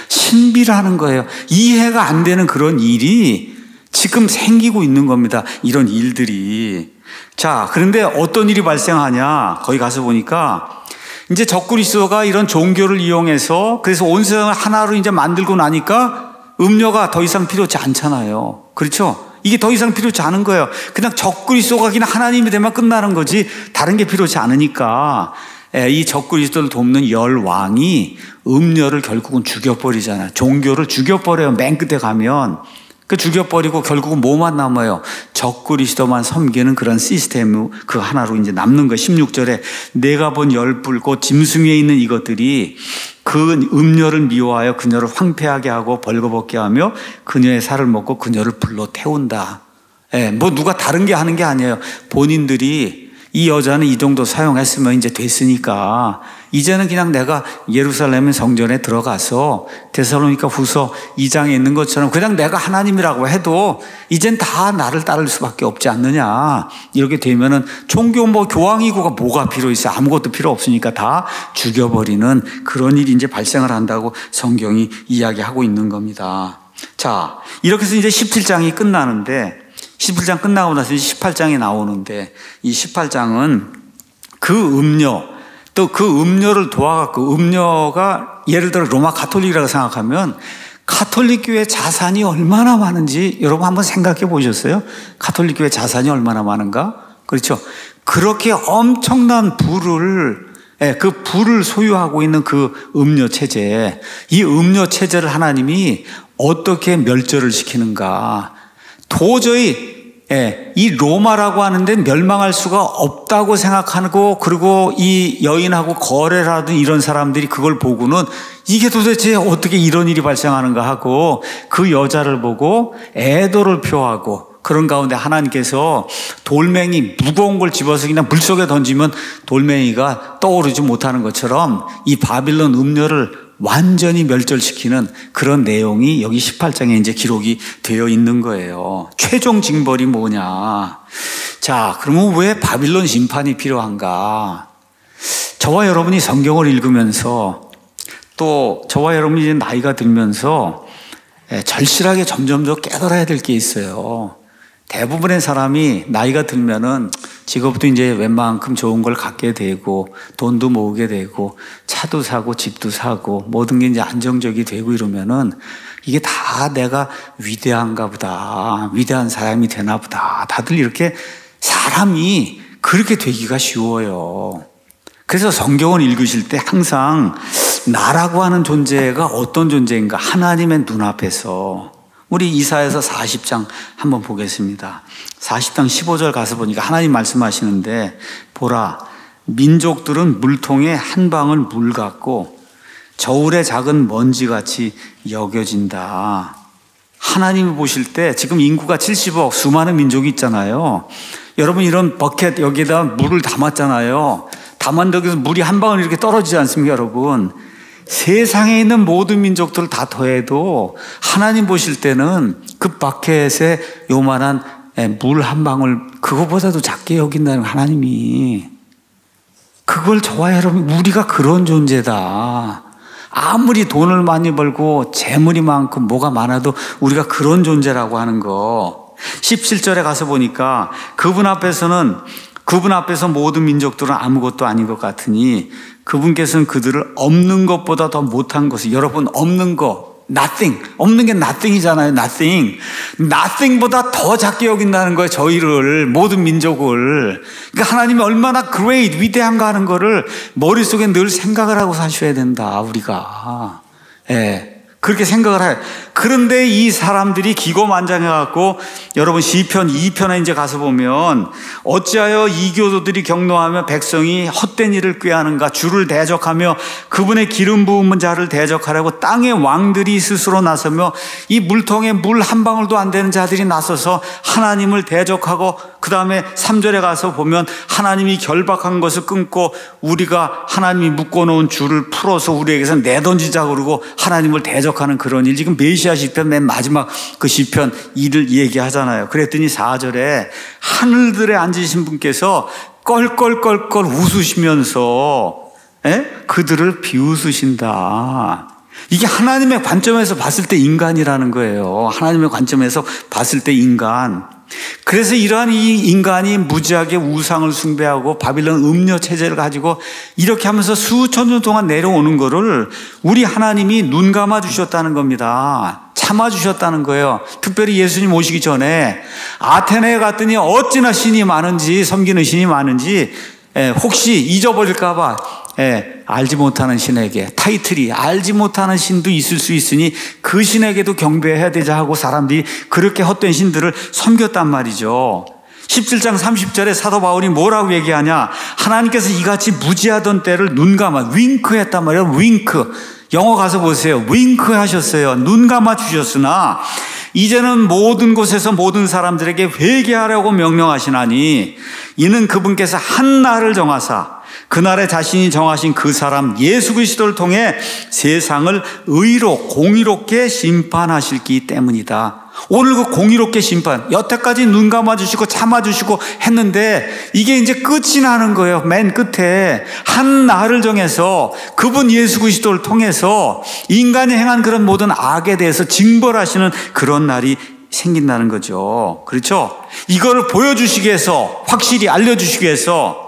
신비라는 거예요. 이해가 안 되는 그런 일이 지금 생기고 있는 겁니다. 이런 일들이. 자, 그런데 어떤 일이 발생하냐? 거기 가서 보니까 이제 적그리스도가 이런 종교를 이용해서 그래서 온 세상을 하나로 이제 만들고 나니까 음료가 더 이상 필요치 않잖아요. 그렇죠? 이게 더 이상 필요치 않은 거예요. 그냥 적그리스도가 그냥 하나님이 되면 끝나는 거지 다른 게 필요치 않으니까 이 적그리스도를 돕는 열 왕이 음료를 결국은 죽여버리잖아요. 종교를 죽여버려요. 맨 끝에 가면. 그 죽여버리고 결국은 뭐만 남아요? 적그리스도만 섬기는 그런 시스템 그 하나로 이제 남는 거예요. 16절에 내가 본 열불 곧 짐승 위에 있는 이것들이 그 음녀를 미워하여 그녀를 황폐하게 하고 벌거벗게 하며 그녀의 살을 먹고 그녀를 불로 태운다. 누가 다른 게 하는 게 아니에요. 본인들이 이 여자는 이 정도 사용했으면 이제 됐으니까 이제는 그냥 내가 예루살렘 성전에 들어가서 데살로니가 후서 2장에 있는 것처럼 그냥 내가 하나님이라고 해도 이젠 다 나를 따를 수밖에 없지 않느냐. 이렇게 되면은 종교 교황이고가 뭐가 필요 있어요. 아무것도 필요 없으니까 다 죽여버리는 그런 일이 이제 발생을 한다고 성경이 이야기하고 있는 겁니다. 자, 이렇게 해서 이제 17장이 끝나는데 17장 끝나고 나서 18장이 나오는데 이 18장은 그 음료 또 그 음료를 도와갖고 음료가 예를 들어 로마 가톨릭이라고 생각하면 가톨릭 교회 자산이 얼마나 많은지 여러분 한번 생각해 보셨어요? 가톨릭 교회 자산이 얼마나 많은가? 그렇죠? 그렇게 엄청난 부를 그 부를 소유하고 있는 그 음료 체제, 이 음료 체제를 하나님이 어떻게 멸절을 시키는가? 도저히 이 로마라고 하는데 멸망할 수가 없다고 생각하고 그리고 이 여인하고 거래를 하던 이런 사람들이 그걸 보고는 이게 도대체 어떻게 이런 일이 발생하는가 하고 그 여자를 보고 애도를 표하고 그런 가운데 하나님께서 돌멩이 무거운 걸 집어서 그냥 물속에 던지면 돌멩이가 떠오르지 못하는 것처럼 이 바빌론 음료를 완전히 멸절시키는 그런 내용이 여기 18장에 이제 기록이 되어 있는 거예요. 최종 징벌이 뭐냐? 자, 그러면 왜 바빌론 심판이 필요한가? 저와 여러분이 성경을 읽으면서 또 저와 여러분이 이제 나이가 들면서 절실하게 점점 더 깨달아야 될 게 있어요. 대부분의 사람이 나이가 들면은 직업도 이제 웬만큼 좋은 걸 갖게 되고 돈도 모으게 되고 차도 사고 집도 사고 모든 게 이제 안정적이 되고 이러면은 이게 다 내가 위대한가 보다, 위대한 사람이 되나 보다. 다들 이렇게 사람이 그렇게 되기가 쉬워요. 그래서 성경을 읽으실 때 항상 나라고 하는 존재가 어떤 존재인가? 하나님의 눈앞에서 우리 이사야서 40장 한번 보겠습니다. 40장 15절 가서 보니까 하나님 말씀하시는데 보라 민족들은 물통에 한 방울 물 같고 저울의 작은 먼지같이 여겨진다. 하나님이 보실 때 지금 인구가 70억 수많은 민족이 있잖아요. 여러분 이런 버켓 여기에다 물을 담았잖아요. 담았는데 물이 한 방울 이렇게 떨어지지 않습니까 여러분? 세상에 있는 모든 민족들을 다 더해도 하나님 보실 때는 그 버켓에 요만한 물 한 방울 그거보다도 작게 여긴다는 하나님이. 그걸 저와 여러분 우리가 그런 존재다. 아무리 돈을 많이 벌고 재물이 많고 뭐가 많아도 우리가 그런 존재라고 하는 거. 17절에 가서 보니까 그분 앞에서 모든 민족들은 아무것도 아닌 것 같으니 그분께서는 그들을 없는 것보다 더 못한 것을, 여러분 없는 거 nothing, 없는 게 nothing이잖아요. nothing보다 더 작게 여긴다는 거예요. 저희를, 모든 민족을. 그러니까 하나님이 얼마나 great, 위대한가 하는 거를 머릿속에 늘 생각을 하고 사셔야 된다 우리가. 그렇게 생각을 해요. 그런데 이 사람들이 기고만장해갖고 여러분 시편 2편에 이제 가서 보면 어찌하여 이교도들이 경노하며 백성이 헛된 일을 꾀하는가. 주를 대적하며 그분의 기름 부은 자를 대적하려고 땅의 왕들이 스스로 나서며 이 물통에 물 한 방울도 안 되는 자들이 나서서 하나님을 대적하고, 그 다음에 3절에 가서 보면 하나님이 결박한 것을 끊고 우리가 하나님이 묶어놓은 줄을 풀어서 우리에게서 내던지자 그러고 하나님을 대적하는 그런 일. 지금 메시아 시편 맨 마지막 그 시편 2를 얘기하잖아요. 그랬더니 4절에 하늘들에 앉으신 분께서 껄껄껄껄 웃으시면서 그들을 비웃으신다. 이게 하나님의 관점에서 봤을 때 인간이라는 거예요. 하나님의 관점에서 봤을 때 인간. 그래서 이러한 이 인간이 무지하게 우상을 숭배하고 바빌론 음료 체제를 가지고 이렇게 하면서 수천 년 동안 내려오는 거를 우리 하나님이 눈 감아 주셨다는 겁니다. 참아 주셨다는 거예요. 특별히 예수님 오시기 전에 아테네에 갔더니 어찌나 신이 많은지, 섬기는 신이 많은지 혹시 잊어버릴까 봐 알지 못하는 신에게, 타이틀이 알지 못하는 신도 있을 수 있으니 그 신에게도 경배해야 되자 하고 사람들이 그렇게 헛된 신들을 섬겼단 말이죠. 17장 30절에 사도 바울이 뭐라고 얘기하냐. 하나님께서 이같이 무지하던 때를 눈 감아 윙크했단 말이에요. 윙크. 영어 가서 보세요. 윙크 하셨어요. 눈 감아 주셨으나 이제는 모든 곳에서 모든 사람들에게 회개하라고 명령하시나니 이는 그분께서 한 날을 정하사 그날에 자신이 정하신 그 사람 예수 그리스도를 통해 세상을 의로 공의롭게 심판하실기 때문이다. 오늘 그 공의롭게 심판, 여태까지 눈 감아주시고 참아주시고 했는데 이게 이제 끝이 나는 거예요. 맨 끝에 한 날을 정해서 그분 예수 그리스도를 통해서 인간이 행한 그런 모든 악에 대해서 징벌하시는 그런 날이 생긴다는 거죠. 그렇죠? 이거를 보여주시기 위해서, 확실히 알려주시기 위해서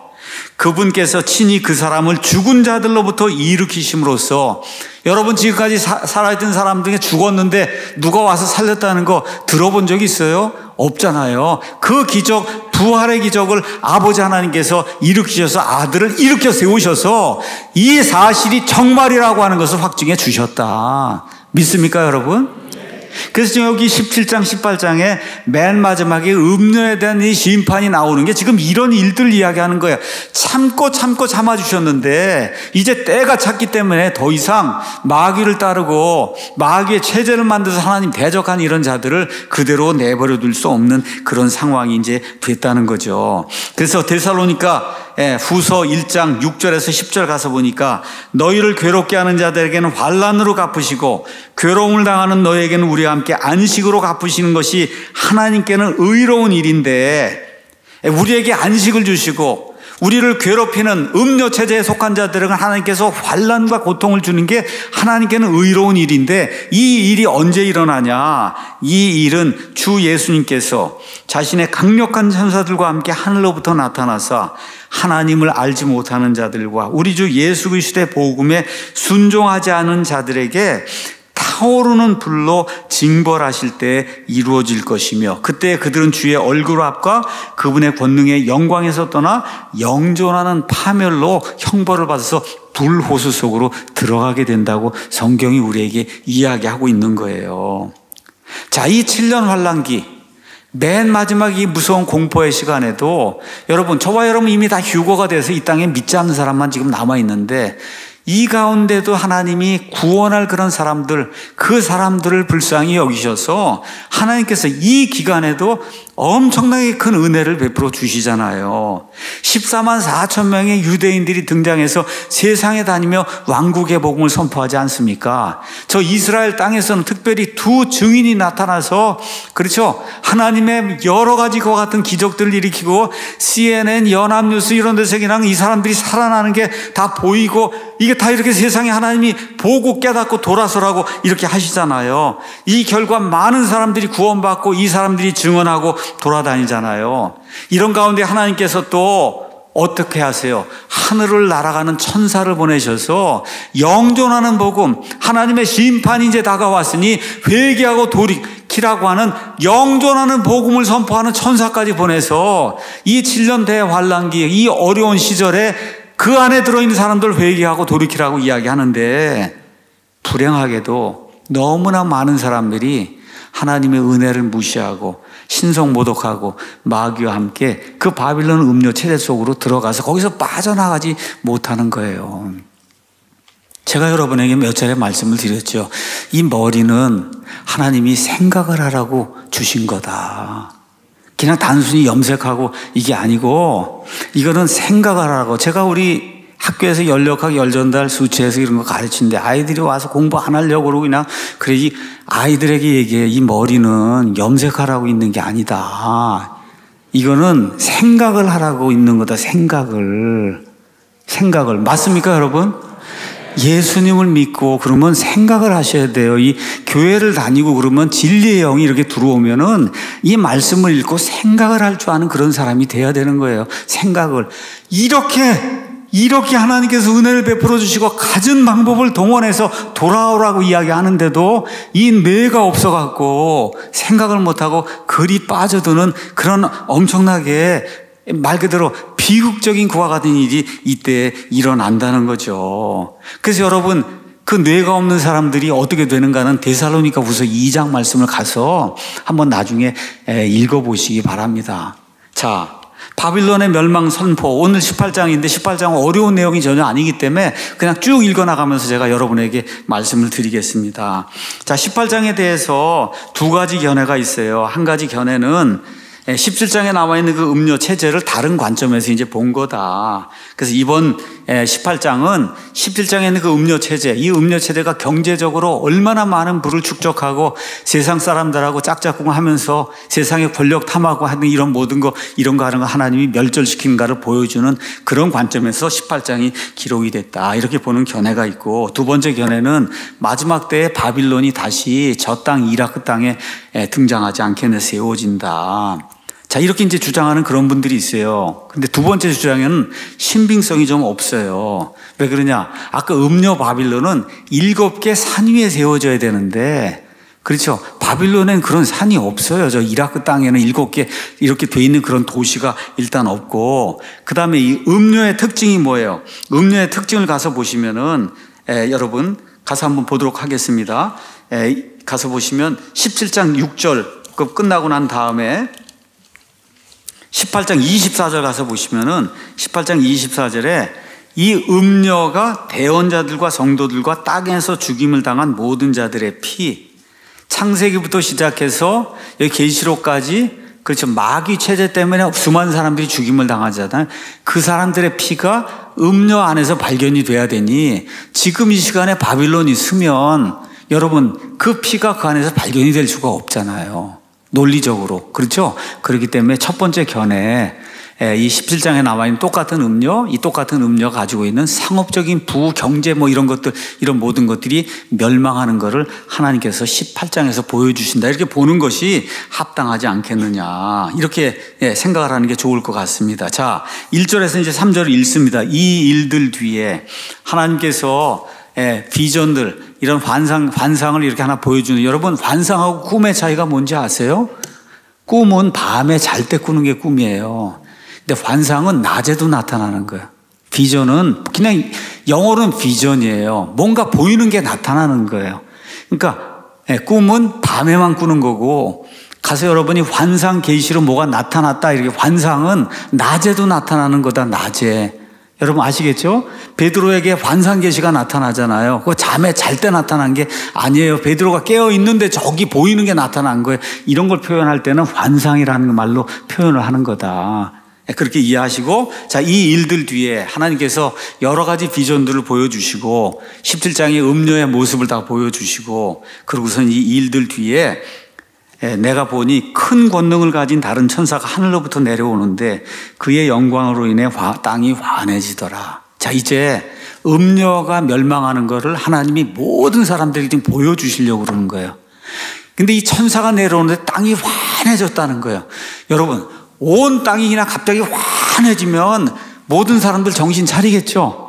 그분께서 친히 그 사람을 죽은 자들로부터 일으키심으로써, 여러분 지금까지 살아있던 사람 중에 죽었는데 누가 와서 살렸다는 거 들어본 적 있어요? 없잖아요. 그 기적, 부활의 기적을 아버지 하나님께서 일으키셔서 아들을 일으켜 세우셔서 이 사실이 정말이라고 하는 것을 확증해 주셨다. 믿습니까 여러분? 그래서 지금 여기 17장 18장에 맨 마지막에 음료에 대한 이 심판이 나오는 게 지금 이런 일들을 이야기하는 거예요. 참고 참아주셨는데 이제 때가 찼기 때문에 더 이상 마귀를 따르고 마귀의 체제를 만들어서 하나님 대적한 이런 자들을 그대로 내버려 둘 수 없는 그런 상황이 이제 됐다는 거죠. 그래서 데살로니가 후서 1장 6절에서 10절 가서 보니까 너희를 괴롭게 하는 자들에게는 환난으로 갚으시고 괴로움을 당하는 너희에게는 우리와 함께 안식으로 갚으시는 것이 하나님께는 의로운 일인데, 우리에게 안식을 주시고 우리를 괴롭히는 음료 체제에 속한 자들에게 하나님께서 환난과 고통을 주는 게 하나님께는 의로운 일인데, 이 일이 언제 일어나냐? 이 일은 주 예수님께서 자신의 강력한 천사들과 함께 하늘로부터 나타나사 하나님을 알지 못하는 자들과 우리 주 예수 그리스도의 복음에 순종하지 않은 자들에게 타오르는 불로 징벌하실 때 이루어질 것이며, 그때 그들은 주의 얼굴 앞과 그분의 권능의 영광에서 떠나 영존하는 파멸로 형벌을 받아서 불호수 속으로 들어가게 된다고 성경이 우리에게 이야기하고 있는 거예요. 자, 이 7년 환란기, 맨 마지막 이 무서운 공포의 시간에도 여러분, 저와 여러분 이미 다 휴거가 돼서 이 땅에 믿지 않는 사람만 지금 남아있는데 이 가운데도 하나님이 구원할 그런 사람들, 그 사람들을 불쌍히 여기셔서 하나님께서 이 기간에도 엄청나게 큰 은혜를 베풀어 주시잖아요. 14만 4천 명의 유대인들이 등장해서 세상에 다니며 왕국의 복음을 선포하지 않습니까? 저 이스라엘 땅에서는 특별히 두 증인이 나타나서, 그렇죠, 하나님의 여러 가지 그와 같은 기적들을 일으키고 CNN, 연합뉴스 이런 데서 그냥 이 사람들이 살아나는 게 다 보이고, 이게 다 이렇게 세상에 하나님이 보고 깨닫고 돌아서라고 이렇게 하시잖아요. 이 결과 많은 사람들이 구원받고 이 사람들이 증언하고 돌아다니잖아요. 이런 가운데 하나님께서 또 어떻게 하세요? 하늘을 날아가는 천사를 보내셔서 영존하는 복음, 하나님의 심판이 이제 다가왔으니 회개하고 돌이키라고 하는 영존하는 복음을 선포하는 천사까지 보내서 이 7년 대환란기, 이 어려운 시절에 그 안에 들어있는 사람들 회개하고 돌이키라고 이야기하는데, 불행하게도 너무나 많은 사람들이 하나님의 은혜를 무시하고 신성모독하고 마귀와 함께 그 바빌론 음료 체제 속으로 들어가서 거기서 빠져나가지 못하는 거예요. 제가 여러분에게 몇 차례 말씀을 드렸죠. 이 머리는 하나님이 생각을 하라고 주신 거다. 그냥 단순히 염색하고 이게 아니고 이거는 생각을 하라고. 제가 우리 학교에서 연력학, 열전달, 수치해서 이런 거 가르치는데 아이들이 와서 공부 안 하려고 그러고 그냥 그래, 이 아이들에게 얘기해. 이 머리는 염색하라고 있는 게 아니다. 이거는 생각을 하라고 있는 거다. 생각을. 맞습니까, 여러분? 예수님을 믿고 그러면 생각을 하셔야 돼요. 이 교회를 다니고 그러면 진리의 영이 이렇게 들어오면은 이 말씀을 읽고 생각을 할 줄 아는 그런 사람이 돼야 되는 거예요. 생각을. 이렇게 하나님께서 은혜를 베풀어 주시고 갖은 방법을 동원해서 돌아오라고 이야기하는데도 이 뇌가 없어갖고 생각을 못하고 글이 빠져드는 그런 엄청나게 말 그대로 비극적인 그와 같은 일이 이때 일어난다는 거죠. 그래서 여러분, 그 뇌가 없는 사람들이 어떻게 되는가는 데살로니가후서 2장 말씀을 가서 한번 나중에 읽어보시기 바랍니다. 자, 바빌론의 멸망 선포, 오늘 18장인데 18장은 어려운 내용이 전혀 아니기 때문에 그냥 쭉 읽어나가면서 제가 여러분에게 말씀을 드리겠습니다. 자, 18장에 대해서 두 가지 견해가 있어요. 한 가지 견해는 17장에 나와 있는 그 음료 체제를 다른 관점에서 이제 본 거다. 그래서 이번 18장은 17장에 있는 그 음료 체제, 이 음료 체제가 경제적으로 얼마나 많은 부를 축적하고 세상 사람들하고 짝짝꿍하면서 세상의 권력 탐하고 하는 이런 모든 거, 이런 거 하는 거 하나님이 멸절시킨가를 보여주는 그런 관점에서 18장이 기록이 됐다. 이렇게 보는 견해가 있고, 두 번째 견해는 마지막 때에 바빌론이 다시 저 땅 이라크 땅에 등장하지 않게 세워진다. 자, 이렇게 이제 주장하는 그런 분들이 있어요. 근데 두 번째 주장에는 신빙성이 좀 없어요. 왜 그러냐? 아까 음료 바빌론은 7개 산 위에 세워져야 되는데, 그렇죠? 바빌론엔 그런 산이 없어요. 저 이라크 땅에는 7개 이렇게 돼 있는 그런 도시가 일단 없고, 그 다음에 이 음료의 특징이 뭐예요? 음료의 특징을 가서 보시면은, 여러분, 가서 한번 보도록 하겠습니다. 가서 보시면 17장 6절 끝나고 난 다음에 18장 24절 가서 보시면은 18장 24절에 이 음료가 대언자들과 성도들과 땅에서 죽임을 당한 모든 자들의 피, 창세기부터 시작해서 여기 계시록까지, 그렇죠, 마귀 체제 때문에 수많은 사람들이 죽임을 당하잖아요. 그 사람들의 피가 음료 안에서 발견이 돼야 되니 지금 이 시간에 바빌론이 있으면 여러분 그 피가 그 안에서 발견이 될 수가 없잖아요. 논리적으로. 그렇죠? 그렇기 때문에 첫 번째 견해, 이 17장에 나와 있는 똑같은 음료, 이 똑같은 음료가 가지고 있는 상업적인 부, 경제 뭐 이런 것들, 이런 모든 것들이 멸망하는 것을 하나님께서 18장에서 보여주신다. 이렇게 보는 것이 합당하지 않겠느냐. 이렇게 생각을 하는 게 좋을 것 같습니다. 자, 1절에서 이제 3절을 읽습니다. 이 일들 뒤에 하나님께서 비전들, 이런 환상을 이렇게 하나 보여주는, 여러분 환상하고 꿈의 차이가 뭔지 아세요? 꿈은 밤에 잘 때 꾸는 게 꿈이에요. 근데 환상은 낮에도 나타나는 거예요. 비전은 그냥 영어로는 비전이에요. 뭔가 보이는 게 나타나는 거예요. 그러니까 꿈은 밤에만 꾸는 거고, 가서 여러분이 환상 계시로 뭐가 나타났다, 이렇게 환상은 낮에도 나타나는 거다. 낮에. 여러분 아시겠죠? 베드로에게 환상 계시가 나타나잖아요. 그거 잠에 잘 때 나타난 게 아니에요. 베드로가 깨어 있는데 저기 보이는 게 나타난 거예요. 이런 걸 표현할 때는 환상이라는 말로 표현을 하는 거다. 그렇게 이해하시고, 자, 이 일들 뒤에 하나님께서 여러 가지 비전들을 보여주시고 17장의 음녀의 모습을 다 보여주시고, 그러고선 이 일들 뒤에 내가 보니 큰 권능을 가진 다른 천사가 하늘로부터 내려오는데 그의 영광으로 인해 땅이 환해지더라. 자, 이제 음녀가 멸망하는 것을 하나님이 모든 사람들에게 지금 보여주시려고 그러는 거예요. 근데 이 천사가 내려오는데 땅이 환해졌다는 거예요. 여러분, 온 땅이 그냥 갑자기 환해지면 모든 사람들 정신 차리겠죠?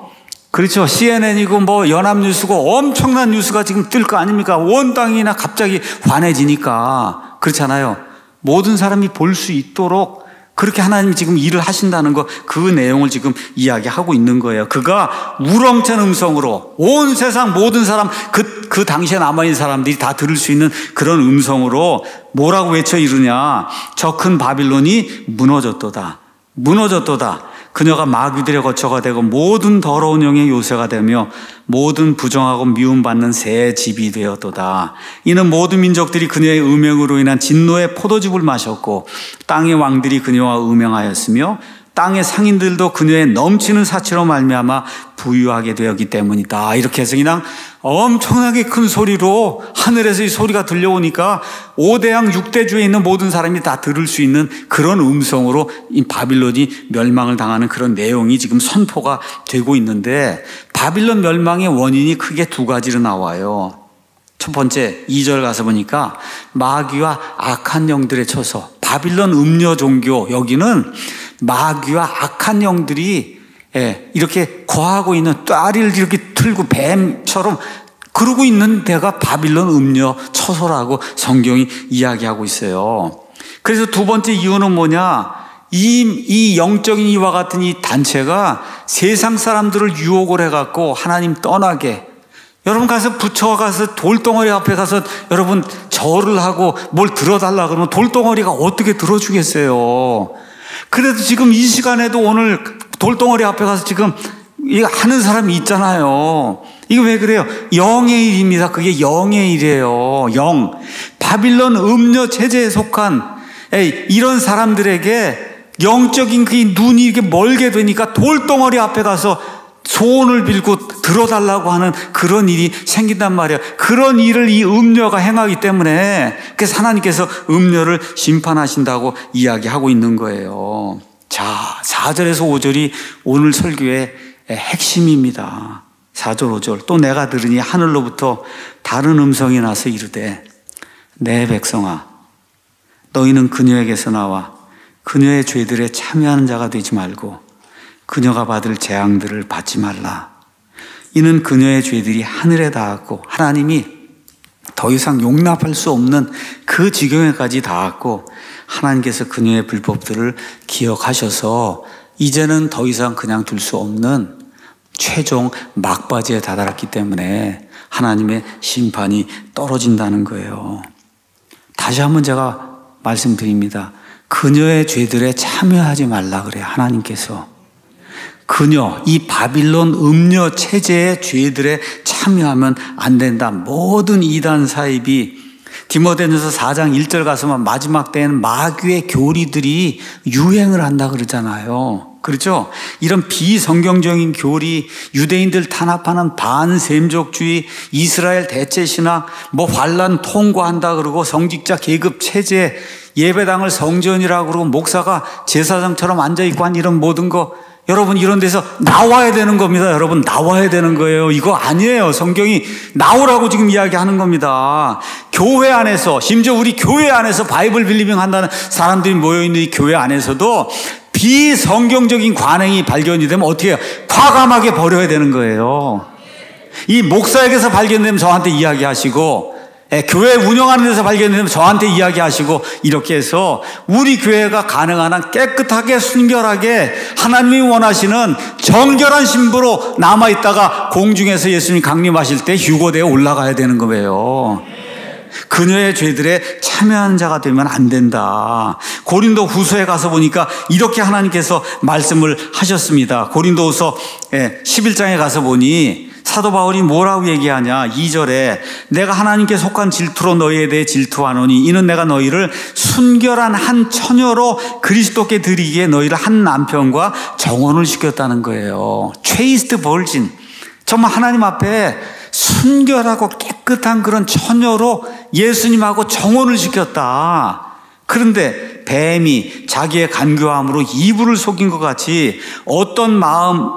그렇죠. CNN이고 뭐 연합뉴스고 엄청난 뉴스가 지금 뜰 거 아닙니까? 온 땅이나 갑자기 환해지니까. 그렇잖아요. 모든 사람이 볼 수 있도록 그렇게 하나님이 지금 일을 하신다는 거, 그 내용을 지금 이야기하고 있는 거예요. 그가 우렁찬 음성으로 온 세상 모든 사람, 그 당시에 남아있는 사람들이 다 들을 수 있는 그런 음성으로 뭐라고 외쳐 이르냐. 저 큰 바빌론이 무너졌도다. 무너졌도다. 그녀가 마귀들의 거처가 되고 모든 더러운 영의 요새가 되며 모든 부정하고 미움받는 새 집이 되었도다. 이는 모든 민족들이 그녀의 음행으로 인한 진노의 포도즙을 마셨고 땅의 왕들이 그녀와 음행하였으며 땅의 상인들도 그녀의 넘치는 사치로 말미암아 부유하게 되었기 때문이다. 이렇게 해서 그냥 엄청나게 큰 소리로 하늘에서 이 소리가 들려오니까 5대양 6대주에 있는 모든 사람이 다 들을 수 있는 그런 음성으로 이 바빌론이 멸망을 당하는 그런 내용이 지금 선포가 되고 있는데, 바빌론 멸망의 원인이 크게 두 가지로 나와요. 첫 번째 2절 가서 보니까 마귀와 악한 영들에 쳐서, 바빌론 음녀 종교, 여기는 마귀와 악한 영들이 이렇게 거하고 있는, 따리를 이렇게 틀고 뱀처럼 그러고 있는 데가 바빌론 음녀 처소라고 성경이 이야기하고 있어요. 그래서 두 번째 이유는 뭐냐? 이 영적인 이와 같은 이 단체가 세상 사람들을 유혹을 해갖고 하나님 떠나게, 여러분 가서 부처가 가서 돌덩어리 앞에 가서 여러분 절을 하고 뭘 들어달라 그러면 돌덩어리가 어떻게 들어주겠어요? 그래도 지금 이 시간에도 오늘 돌덩어리 앞에 가서 지금 이거 하는 사람이 있잖아요. 이거 왜 그래요? 영의 일입니다. 그게 영의 일이에요. 영. 바빌론 음녀 체제에 속한 이런 사람들에게 영적인 그 눈이 이렇게 멀게 되니까 돌덩어리 앞에 가서 소원을 빌고 들어달라고 하는 그런 일이 생긴단 말이에요. 그런 일을 이 음녀가 행하기 때문에 그래서 하나님께서 음녀를 심판하신다고 이야기하고 있는 거예요. 자, 4절에서 5절이 오늘 설교의 핵심입니다. 4절 5절. 또 내가 들으니 하늘로부터 다른 음성이 나서 이르되 내 백성아 너희는 그녀에게서 나와 그녀의 죄들에 참여하는 자가 되지 말고 그녀가 받을 재앙들을 받지 말라. 이는 그녀의 죄들이 하늘에 닿았고 하나님이 더 이상 용납할 수 없는 그 지경에까지 닿았고 하나님께서 그녀의 불법들을 기억하셔서 이제는 더 이상 그냥 둘 수 없는 최종 막바지에 다다랐기 때문에 하나님의 심판이 떨어진다는 거예요. 다시 한번 제가 말씀드립니다. 그녀의 죄들에 참여하지 말라 그래요. 하나님께서. 그녀, 이 바빌론 음녀 체제의 죄들에 참여하면 안 된다. 모든 이단 사입이 디모데전서 4장 1절 가서만 마지막 때에는 마귀의 교리들이 유행을 한다 그러잖아요. 그렇죠? 이런 비성경적인 교리, 유대인들 탄압하는 반세족주의, 이스라엘 대체신학, 뭐 환란 통과한다 그러고 성직자 계급 체제, 예배당을 성전이라고 그러고 목사가 제사장처럼 앉아있고 한 이런 모든 거, 여러분 이런 데서 나와야 되는 겁니다. 여러분 나와야 되는 거예요. 이거 아니에요. 성경이 나오라고 지금 이야기하는 겁니다. 교회 안에서, 심지어 우리 교회 안에서 바이블 빌리빙 한다는 사람들이 모여있는 이 교회 안에서도 비성경적인 관행이 발견이 되면 어떻게 해요? 과감하게 버려야 되는 거예요. 이 목사에게서 발견되면 저한테 이야기하시고, 교회 운영하는 데서 발견되면 저한테 이야기하시고, 이렇게 해서 우리 교회가 가능한 한 깨끗하게 순결하게 하나님이 원하시는 정결한 신부로 남아있다가 공중에서 예수님이 강림하실 때 휴거대에 올라가야 되는 거예요. 그녀의 죄들에 참여하는 자가 되면 안 된다. 고린도 후서에 가서 보니까 이렇게 하나님께서 말씀을 하셨습니다. 고린도후서 11장에 가서 보니 사도 바울이 뭐라고 얘기하냐. 2절에 내가 하나님께 속한 질투로 너희에 대해 질투하노니 이는 내가 너희를 순결한 한 처녀로 그리스도께 드리기에 너희를 한 남편과 정혼을 시켰다는 거예요. chaste virgin. 정말 하나님 앞에 순결하고 깨끗한 그런 처녀로 예수님하고 정혼을 시켰다. 그런데 뱀이 자기의 간교함으로 이불을 속인 것 같이 어떤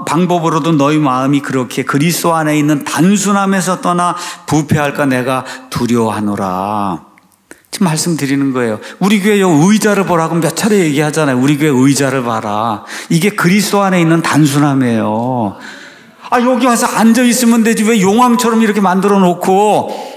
방법으로도 너희 마음이 그렇게 그리스도 안에 있는 단순함에서 떠나 부패할까 내가 두려워하노라. 지금 말씀드리는 거예요. 우리 교회 의자를 보라고 몇 차례 얘기하잖아요. 우리 교회 의자를 봐라. 이게 그리스도 안에 있는 단순함이에요. 여기 와서 앉아 있으면 되지 왜 용왕처럼 이렇게 만들어 놓고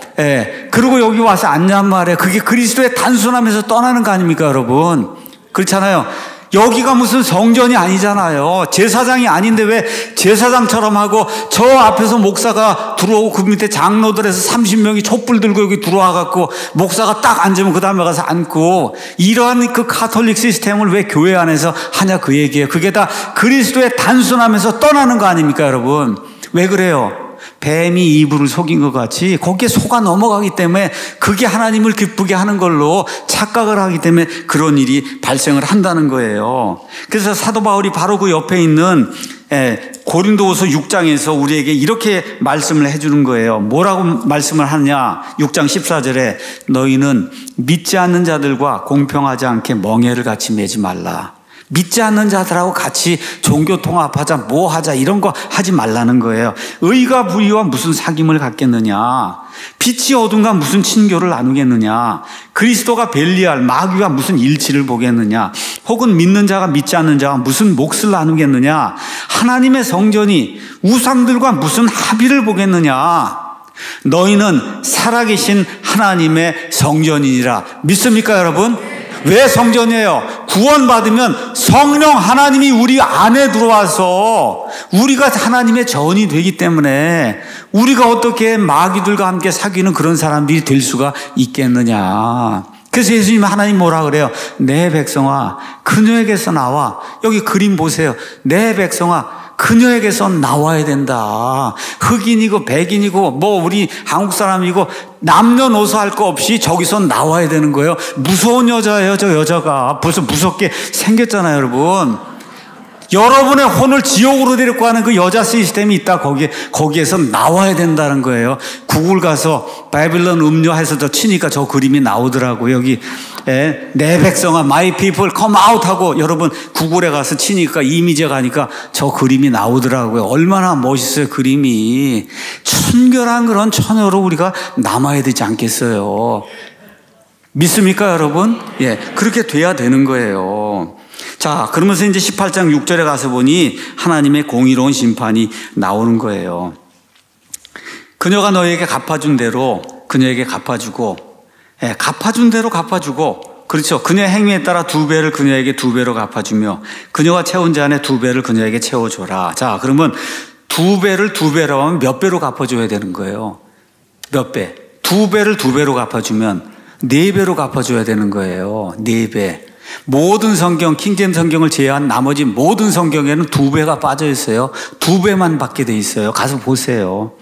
그리고 여기 와서 앉냔 말이에요. 그게 그리스도의 단순함에서 떠나는 거 아닙니까, 여러분? 그렇잖아요. 여기가 무슨 성전이 아니잖아요. 제사장이 아닌데 왜 제사장처럼 하고 저 앞에서 목사가 들어오고 그 밑에 장로들에서 30명이 촛불 들고 여기 들어와갖고 목사가 딱 앉으면 그 다음에 가서 앉고 이러한 그 카톨릭 시스템을 왜 교회 안에서 하냐 그 얘기예요. 그게 다 그리스도의 단순함에서 떠나는 거 아닙니까, 여러분? 왜 그래요? 뱀이 이불을 속인 것 같이 거기에 속아 넘어가기 때문에 그게 하나님을 기쁘게 하는 걸로 착각을 하기 때문에 그런 일이 발생을 한다는 거예요. 그래서 사도 바울이 바로 그 옆에 있는 고린도후서 6장에서 우리에게 이렇게 말씀을 해주는 거예요. 뭐라고 말씀을 하느냐. 6장 14절에 너희는 믿지 않는 자들과 공평하지 않게 멍에를 같이 매지 말라. 믿지 않는 자들하고 같이 종교 통합하자 뭐 하자 이런 거 하지 말라는 거예요. 의가 불의와 무슨 사귐을 갖겠느냐. 빛이 어둠과 무슨 친교를 나누겠느냐. 그리스도가 벨리알 마귀와 무슨 일치를 보겠느냐. 혹은 믿는 자가 믿지 않는 자와 무슨 몫을 나누겠느냐. 하나님의 성전이 우상들과 무슨 합의를 보겠느냐. 너희는 살아계신 하나님의 성전이니라. 믿습니까, 여러분? 왜 성전이에요? 구원받으면 성령 하나님이 우리 안에 들어와서 우리가 하나님의 전이 되기 때문에 우리가 어떻게 마귀들과 함께 사귀는 그런 사람들이 될 수가 있겠느냐. 그래서 예수님 하나님 뭐라 그래요? 내 백성아 그녀에게서 나와. 여기 그림 보세요. 내 백성아 그녀에게서 나와야 된다. 흑인이고 백인이고 뭐 우리 한국 사람이고 남녀노소 할 거 없이 저기서 나와야 되는 거예요. 무서운 여자예요. 저 여자가 벌써 무섭게 생겼잖아요, 여러분. 여러분의 혼을 지옥으로 데리고 가는 그 여자 시스템이 있다. 거기에서 나와야 된다는 거예요. 구글 가서 바빌론 음료해서 저 치니까 저 그림이 나오더라고요. 여기 내 백성아 my people come out 하고 여러분 구글에 가서 치니까 이미지에 가니까 저 그림이 나오더라고요. 얼마나 멋있어요, 그림이. 순결한 그런 처녀로 우리가 남아야 되지 않겠어요? 믿습니까, 여러분? 그렇게 돼야 되는 거예요. 자, 그러면서 이제 18장 6절에 가서 보니 하나님의 공의로운 심판이 나오는 거예요. 그녀가 너에게 갚아준 대로 그녀에게 갚아주고, 갚아준 대로 갚아주고, 그렇죠. 그녀의 행위에 따라 2배를 그녀에게 2배로 갚아주며 그녀가 채운 잔에 2배를 그녀에게 채워줘라. 자, 그러면 2배를 2배로 하면 몇 배로 갚아줘야 되는 거예요? 몇 배? 2배를 2배로 갚아주면 4배로 갚아줘야 되는 거예요. 4배. 모든 성경, 킹제임스 성경을 제외한 나머지 모든 성경에는 2배가 빠져 있어요. 2배만 받게 돼 있어요. 가서 보세요.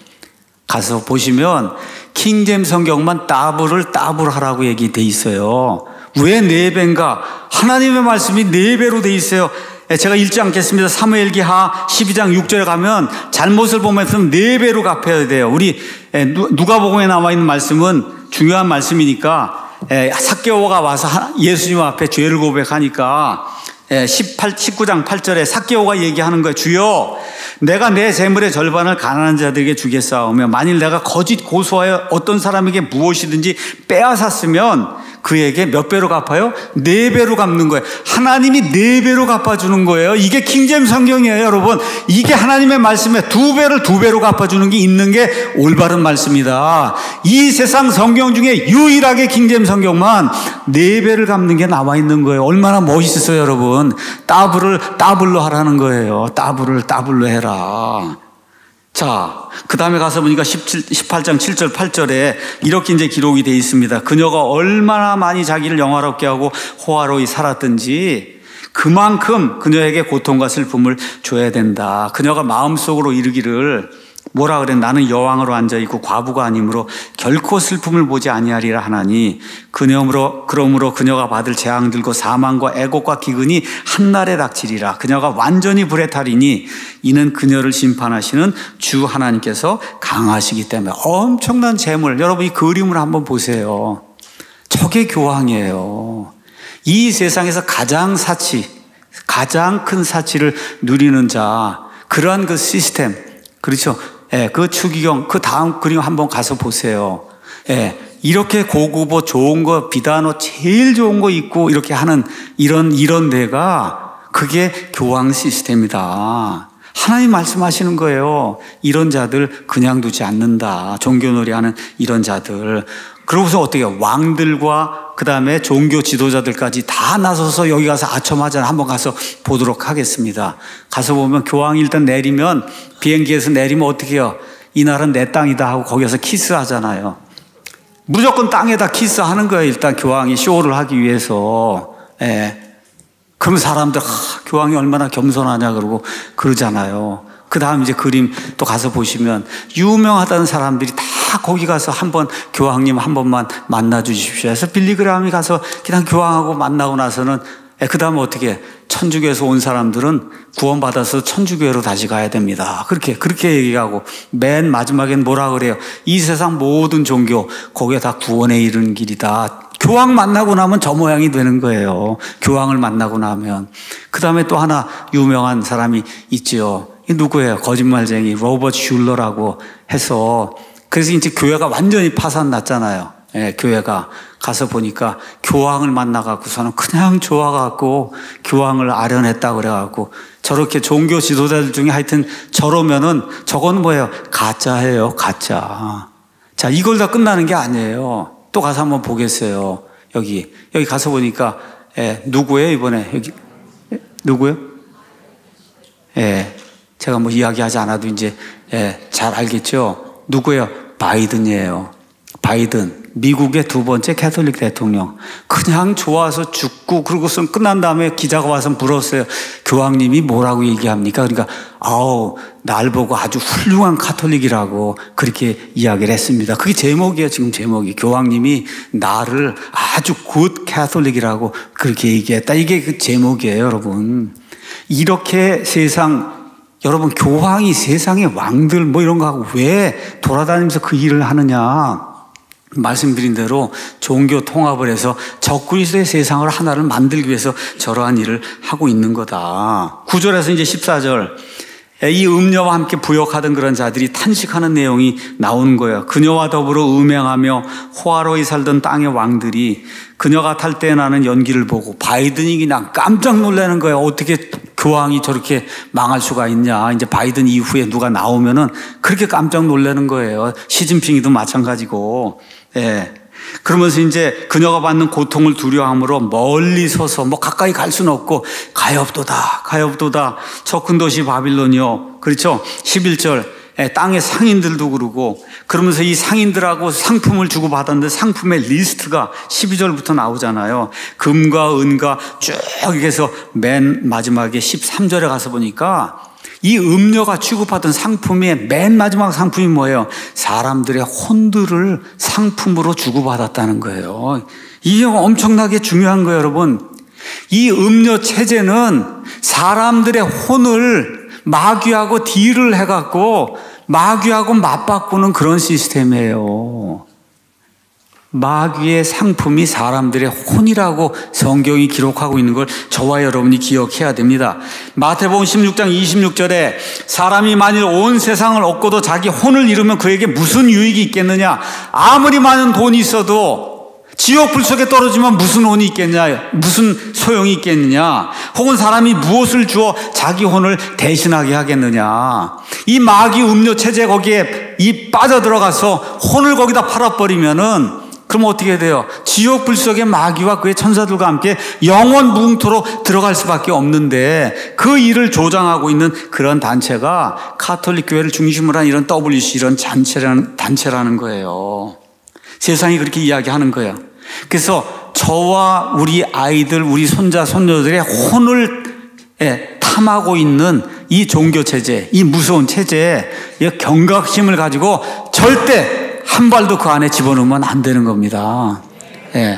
가서 보시면 킹제임스 성경만 더블을 하라고 얘기돼 있어요. 왜 4배인가? 하나님의 말씀이 4배로 돼 있어요. 제가 읽지 않겠습니다. 사무엘기하 12장 6절에 가면 잘못을 보면 4배로 갚아야 돼요. 우리 누가복음에 나와 있는 말씀은 중요한 말씀이니까 삭개오가 와서 예수님 앞에 죄를 고백하니까 19장 8절에 삭개오가 얘기하는 거예요. 주여 내가 내 재물의 절반을 가난한 자들에게 주겠사오며 만일 내가 거짓 고소하여 어떤 사람에게 무엇이든지 빼앗았으면 그에게 몇 배로 갚아요? 4배로 갚는 거예요. 하나님이 4배로 갚아주는 거예요. 이게 킹제임스 성경이에요, 여러분. 이게 하나님의 말씀에 2배를 2배로 갚아주는 게 있는 게 올바른 말씀이다. 이 세상 성경 중에 유일하게 킹제임스 성경만 4배를 갚는 게 나와 있는 거예요. 얼마나 멋있어요, 여러분. 더블로 하라는 거예요. 더블로 해라. 자, 그 다음에 가서 보니까 18장 7절 8절에 이렇게 이제 기록이 되어 있습니다. 그녀가 얼마나 많이 자기를 영화롭게 하고 호화로이 살았든지 그만큼 그녀에게 고통과 슬픔을 줘야 된다. 그녀가 마음속으로 이르기를 뭐라 그래? 나는 여왕으로 앉아있고 과부가 아니므로 결코 슬픔을 보지 아니하리라 하나니 그러므로 그녀가 받을 재앙들과 사망과 애곡과 기근이 한날에 닥치리라. 그녀가 완전히 불에 타리니 이는 그녀를 심판하시는 주 하나님께서 강하시기 때문에. 엄청난 재물. 여러분 이 그림을 한번 보세요. 저게 교황이에요. 이 세상에서 가장 큰 사치를 누리는 자, 그러한 그 시스템, 그렇죠? 예, 그 추기경, 그 다음 그림 한번 가서 보세요. 예, 이렇게 고급어 좋은 거, 비단어 제일 좋은 거 입고 이렇게 하는 이런 데가 그게 교황 시스템이다. 하나님 말씀하시는 거예요. 이런 자들 그냥 두지 않는다. 종교놀이 하는 이런 자들. 그러고서 어떻게 왕들과 그 다음에 종교 지도자들까지 다 나서서 여기 가서 아첨하잖아요. 한번 가서 보도록 하겠습니다. 가서 보면 교황이 일단 내리면 비행기에서 내리면 어떻게 해요? 이 날은 내 땅이다 하고 거기서 키스하잖아요. 무조건 땅에다 키스하는 거예요. 일단 교황이 쇼를 하기 위해서. 예. 그럼 사람들 교황이 얼마나 겸손하냐 그러고 그러잖아요. 그 다음 이제 그림 또 가서 보시면 유명하다는 사람들이 다 거기 가서 한번 교황님 한 번만 만나 주십시오 해서 빌리그람이 가서 그냥 교황하고 만나고 나서는 그 다음에 어떻게 해? 천주교에서 온 사람들은 구원받아서 천주교회로 다시 가야 됩니다. 그렇게 얘기하고 맨 마지막엔 뭐라 그래요? 이 세상 모든 종교 거기에 다 구원에 이르는 길이다. 교황 만나고 나면 저 모양이 되는 거예요. 교황을 만나고 나면. 그 다음에 또 하나 유명한 사람이 있지요. 이 누구예요? 거짓말쟁이 로버트 슐러라고 해서 그래서 이제 교회가 완전히 파산 났잖아요. 예, 교회가 가서 보니까 교황을 만나갖고서는 그냥 좋아갖고 교황을 아련했다 그래갖고 저렇게 종교 지도자들 중에 하여튼 저러면은 저건 뭐예요? 가짜예요, 가짜. 자, 이걸 다 끝나는 게 아니에요. 또 가서 한번 보겠어요. 여기 가서 보니까 누구예요 이번에? 여기 누구예요? 제가 뭐 이야기하지 않아도 이제 잘 알겠죠. 누구예요? 바이든이에요. 바이든, 미국의 두 번째 캐톨릭 대통령. 그냥 좋아서 죽고 그러고선 끝난 다음에 기자가 와서 물었어요. 교황님이 뭐라고 얘기합니까? 그러니까 날 보고 아주 훌륭한 카톨릭이라고 그렇게 이야기를 했습니다. 그게 제목이에요. 지금 제목이. 교황님이 나를 아주 굿 캐톨릭이라고 그렇게 얘기했다. 이게 그 제목이에요, 여러분. 이렇게 여러분 교황이 세상의 왕들 뭐 이런 거 하고 왜 돌아다니면서 그 일을 하느냐. 말씀드린 대로 종교 통합을 해서 적그리스도의 세상을 하나를 만들기 위해서 저러한 일을 하고 있는 거다. 9절에서 이제 14절. 이 음녀와 함께 부역하던 그런 자들이 탄식하는 내용이 나오는 거예요. 그녀와 더불어 음행하며 호화로이 살던 땅의 왕들이 그녀가 탈 때 나는 연기를 보고 바이든이 그냥 깜짝 놀라는 거예요. 어떻게 교황이 저렇게 망할 수가 있냐. 이제 바이든 이후에 누가 나오면은 그렇게 깜짝 놀라는 거예요. 시진핑이도 마찬가지고. 그러면서 이제 그녀가 받는 고통을 두려워함으로 멀리 서서 뭐 가까이 갈 수는 없고 가엾도다 저 큰 도시 바빌론이요. 그렇죠. 11절 땅의 상인들도 그러고 그러면서 이 상인들하고 상품을 주고받았는데 상품의 리스트가 12절부터 나오잖아요. 금과 은과 쭉 해서 맨 마지막에 13절에 가서 보니까 이 음녀가 취급하던 상품의 맨 마지막 상품이 뭐예요? 사람들의 혼들을 상품으로 주고받았다는 거예요. 이게 엄청나게 중요한 거예요, 여러분. 이 음녀 체제는 사람들의 혼을 마귀하고 딜을 해갖고 마귀하고 맞바꾸는 그런 시스템이에요. 마귀의 상품이 사람들의 혼이라고 성경이 기록하고 있는 걸 저와 여러분이 기억해야 됩니다. 마태복음 16장 26절에 사람이 만일 온 세상을 얻고도 자기 혼을 잃으면 그에게 무슨 유익이 있겠느냐. 아무리 많은 돈이 있어도 지옥 불 속에 떨어지면 무슨 혼이 있겠냐, 무슨 소용이 있겠느냐. 혹은 사람이 무엇을 주어 자기 혼을 대신하게 하겠느냐. 이 마귀 음료 체제 거기에 빠져들어가서 혼을 거기다 팔아버리면은 그럼 어떻게 돼요? 지옥 불 속의 마귀와 그의 천사들과 함께 영원 무궁토로 들어갈 수밖에 없는데 그 일을 조장하고 있는 그런 단체가 가톨릭 교회를 중심으로 한 이런 WC 이런 단체라는 거예요. 세상이 그렇게 이야기하는 거예요. 그래서 저와 우리 아이들, 우리 손자, 손녀들의 혼을 탐하고 있는 이 종교 체제, 이 무서운 체제에 경각심을 가지고 절대 한 발도 그 안에 집어넣으면 안 되는 겁니다.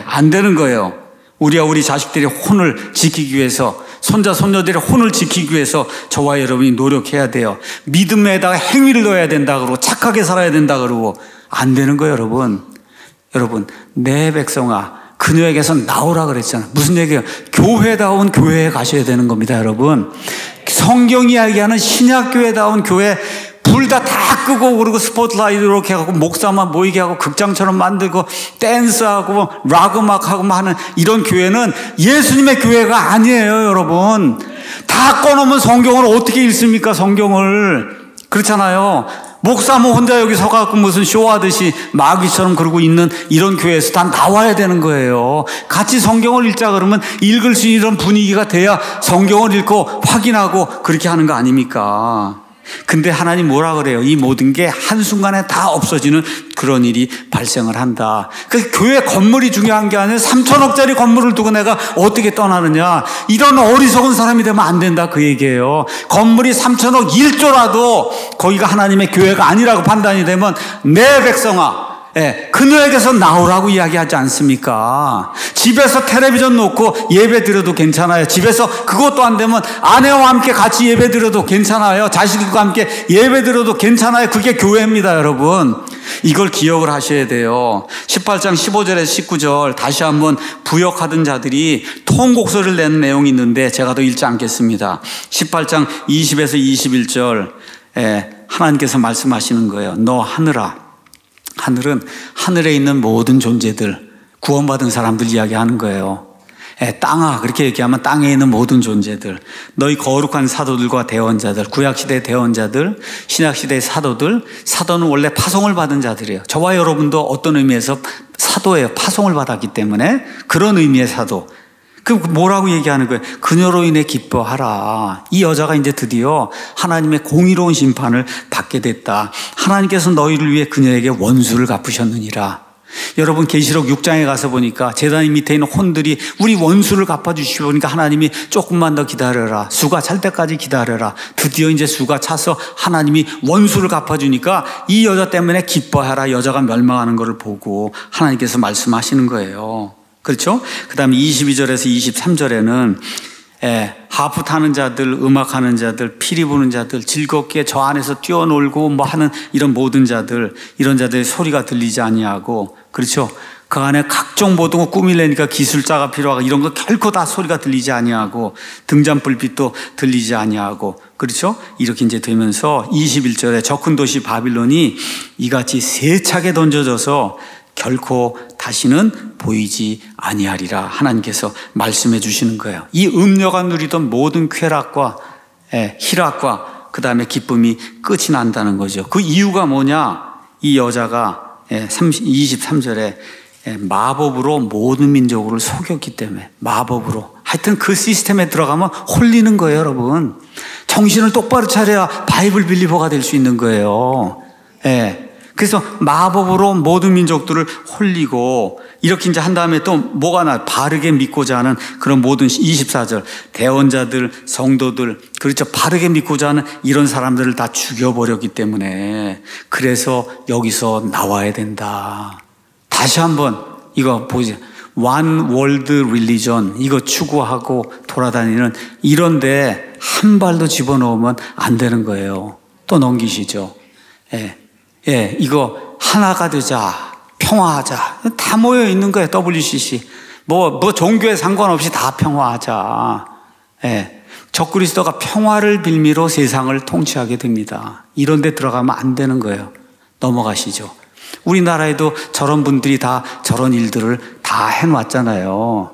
안 되는 거예요. 우리와 우리 자식들의 혼을 지키기 위해서, 손자, 손녀들의 혼을 지키기 위해서 저와 여러분이 노력해야 돼요. 믿음에다가 행위를 넣어야 된다 그러고 착하게 살아야 된다 그러고 안 되는 거예요, 여러분. 여러분, 내 백성아, 그녀에게서 나오라 그랬잖아요. 무슨 얘기예요? 교회다운 교회에 가셔야 되는 겁니다, 여러분. 성경이 이야기하는 신약교회다운 교회, 불 다 끄고 그리고 스포트라이트 이렇게 하고 목사만 모이게 하고 극장처럼 만들고 댄스하고 락 음악하고 하는 이런 교회는 예수님의 교회가 아니에요, 여러분. 다 꺼놓으면 성경을 어떻게 읽습니까, 성경을. 그렇잖아요. 목사 혼자 여기 서갖고 무슨 쇼하듯이 마귀처럼 그러고 있는 이런 교회에서 다 나와야 되는 거예요. 같이 성경을 읽자 그러면 읽을 수 있는 분위기가 돼야 성경을 읽고 확인하고 그렇게 하는 거 아닙니까? 근데 하나님 뭐라 그래요? 이 모든 게 한순간에 다 없어지는 그런 일이 발생을 한다. 그래서 교회 건물이 중요한 게 아니라 3천억짜리 건물을 두고 내가 어떻게 떠나느냐. 이런 어리석은 사람이 되면 안 된다 그 얘기예요. 건물이 3천억 1조라도 거기가 하나님의 교회가 아니라고 판단이 되면 내 백성아, 그녀에게서 나오라고 이야기하지 않습니까? 집에서 텔레비전 놓고 예배 드려도 괜찮아요. 집에서 그것도 안 되면 아내와 함께 같이 예배 드려도 괜찮아요. 자식들과 함께 예배 드려도 괜찮아요. 그게 교회입니다, 여러분. 이걸 기억을 하셔야 돼요. 18장 15절에서 19절 다시 한번 부역하던 자들이 통곡소리를 내는 내용이 있는데 제가 더 읽지 않겠습니다. 18장 20에서 21절 하나님께서 말씀하시는 거예요. 너 하늘아. 하늘은 하늘에 있는 모든 존재들, 구원받은 사람들 이야기하는 거예요. 땅아, 그렇게 얘기하면 땅에 있는 모든 존재들, 너희 거룩한 사도들과 대언자들, 구약시대의 대언자들, 신약시대의 사도들, 사도는 원래 파송을 받은 자들이에요. 저와 여러분도 어떤 의미에서 사도예요. 파송을 받았기 때문에 그런 의미의 사도. 그 뭐라고 얘기하는 거예요? 그녀로 인해 기뻐하라. 이 여자가 이제 드디어 하나님의 공의로운 심판을 받게 됐다. 하나님께서 너희를 위해 그녀에게 원수를 갚으셨느니라. 여러분 계시록 6장에 가서 보니까 제단 밑에 있는 혼들이 우리 원수를 갚아주시고 보니까 하나님이 조금만 더 기다려라. 수가 찰 때까지 기다려라. 드디어 이제 수가 차서 하나님이 원수를 갚아주니까 이 여자 때문에 기뻐하라. 여자가 멸망하는 것을 보고 하나님께서 말씀하시는 거예요. 그렇죠? 그 다음에 22절에서 23절에는 하프 타는 자들, 음악하는 자들, 피리 부는 자들, 즐겁게 저 안에서 뛰어놀고 뭐 하는 이런 모든 자들, 이런 자들의 소리가 들리지 아니하고, 그렇죠? 그 안에 각종 모든 거 꾸밀래니까 기술자가 필요하고 이런 거 결코 다 소리가 들리지 아니하고 등잔불빛도 들리지 아니하고, 그렇죠? 이렇게 이제 되면서 21절에 저 큰 도시 바빌론이 이같이 세차게 던져져서 결코 다시는 보이지 아니하리라 하나님께서 말씀해 주시는 거예요. 이 음녀가 누리던 모든 쾌락과 희락과 그 다음에 기쁨이 끝이 난다는 거죠. 그 이유가 뭐냐? 이 여자가 23절에 마법으로 모든 민족을 속였기 때문에, 마법으로. 하여튼 그 시스템에 들어가면 홀리는 거예요, 여러분. 정신을 똑바로 차려야 바이블 빌리버가 될 수 있는 거예요. 그래서 마법으로 모든 민족들을 홀리고 이렇게 이제 한 다음에 또 뭐가 나? 바르게 믿고자 하는 그런 모든 24절 대언자들, 성도들, 그렇죠. 바르게 믿고자 하는 이런 사람들을 다 죽여버렸기 때문에 그래서 여기서 나와야 된다. 다시 한번 이거 보세요. One World Religion 이거 추구하고 돌아다니는 이런데 한 발도 집어넣으면 안 되는 거예요. 또 넘기시죠. 이거 하나가 되자, 평화하자. 다 모여 있는 거예요, WCC. 뭐 종교에 상관없이 다 평화하자. 적그리스도가 평화를 빌미로 세상을 통치하게 됩니다. 이런 데 들어가면 안 되는 거예요. 넘어가시죠. 우리나라에도 저런 분들이 다 저런 일들을 다 해놨잖아요.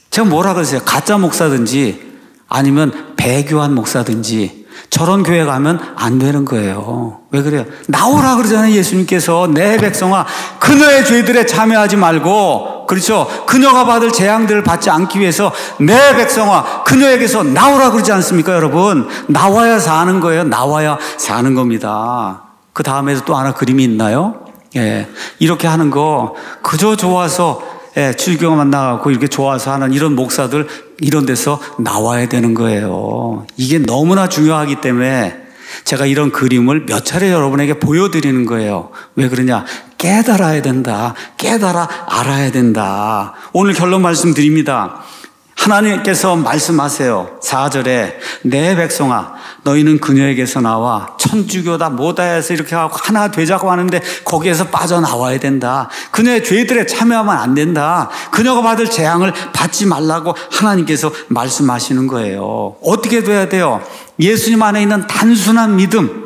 제가 뭐라 그러세요? 가짜 목사든지 아니면 배교한 목사든지 저런 교회 가면 안 되는 거예요. 왜 그래요? 나오라 그러잖아요. 예수님께서. 내 백성아 그녀의 죄들에 참여하지 말고, 그렇죠? 그녀가 받을 재앙들을 받지 않기 위해서 내 백성아 그녀에게서 나오라 그러지 않습니까? 여러분, 나와야 사는 거예요. 나와야 사는 겁니다. 그 다음에도 또 하나 그림이 있나요? 예, 이렇게 하는 거 그저 좋아서, 예, 주일교회 만나고 이렇게 좋아서 하는 이런 목사들 이런 데서 나와야 되는 거예요. 이게 너무나 중요하기 때문에 제가 이런 그림을 몇 차례 여러분에게 보여드리는 거예요. 왜 그러냐? 깨달아야 된다. 깨달아 알아야 된다. 오늘 결론 말씀드립니다. 하나님께서 말씀하세요. 4절에 내 백성아 너희는 그녀에게서 나와 천주교다 뭐다 해서 이렇게 하고 하나 되자고 하는데 거기에서 빠져나와야 된다. 그녀의 죄들에 참여하면 안 된다. 그녀가 받을 재앙을 받지 말라고 하나님께서 말씀하시는 거예요. 어떻게 돼야 돼요? 예수님 안에 있는 단순한 믿음.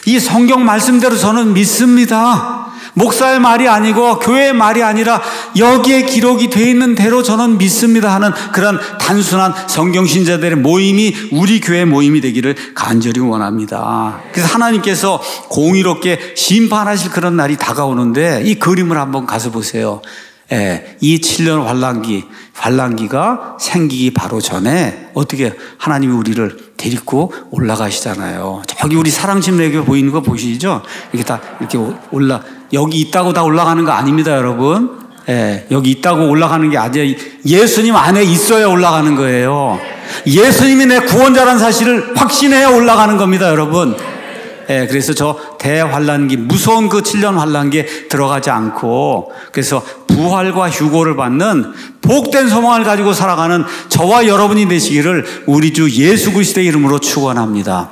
이 성경 말씀대로 저는 믿습니다. 목사의 말이 아니고 교회의 말이 아니라 여기에 기록이 되어 있는 대로 저는 믿습니다 하는 그런 단순한 성경신자들의 모임이 우리 교회 모임이 되기를 간절히 원합니다. 그래서 하나님께서 공의롭게 심판하실 그런 날이 다가오는데 이 그림을 한번 가서 보세요. 예, 이 7년 환란기가 생기기 바로 전에 어떻게 하나님이 우리를 데리고 올라가시잖아요. 저기 우리 사랑침례교 보이는 거 보시죠? 이렇게 다 이렇게 여기 있다고 다 올라가는 거 아닙니다, 여러분. 예, 여기 있다고 올라가는 게 아니에요. 예수님 안에 있어야 올라가는 거예요. 예수님이 내 구원자라는 사실을 확신해야 올라가는 겁니다, 여러분. 예, 그래서 저 대환란기, 무서운 그 7년 환란기에 들어가지 않고, 그래서 부활과 휴고를 받는 복된 소망을 가지고 살아가는 저와 여러분이 되시기를 우리 주 예수 그리스도의 이름으로 축원합니다.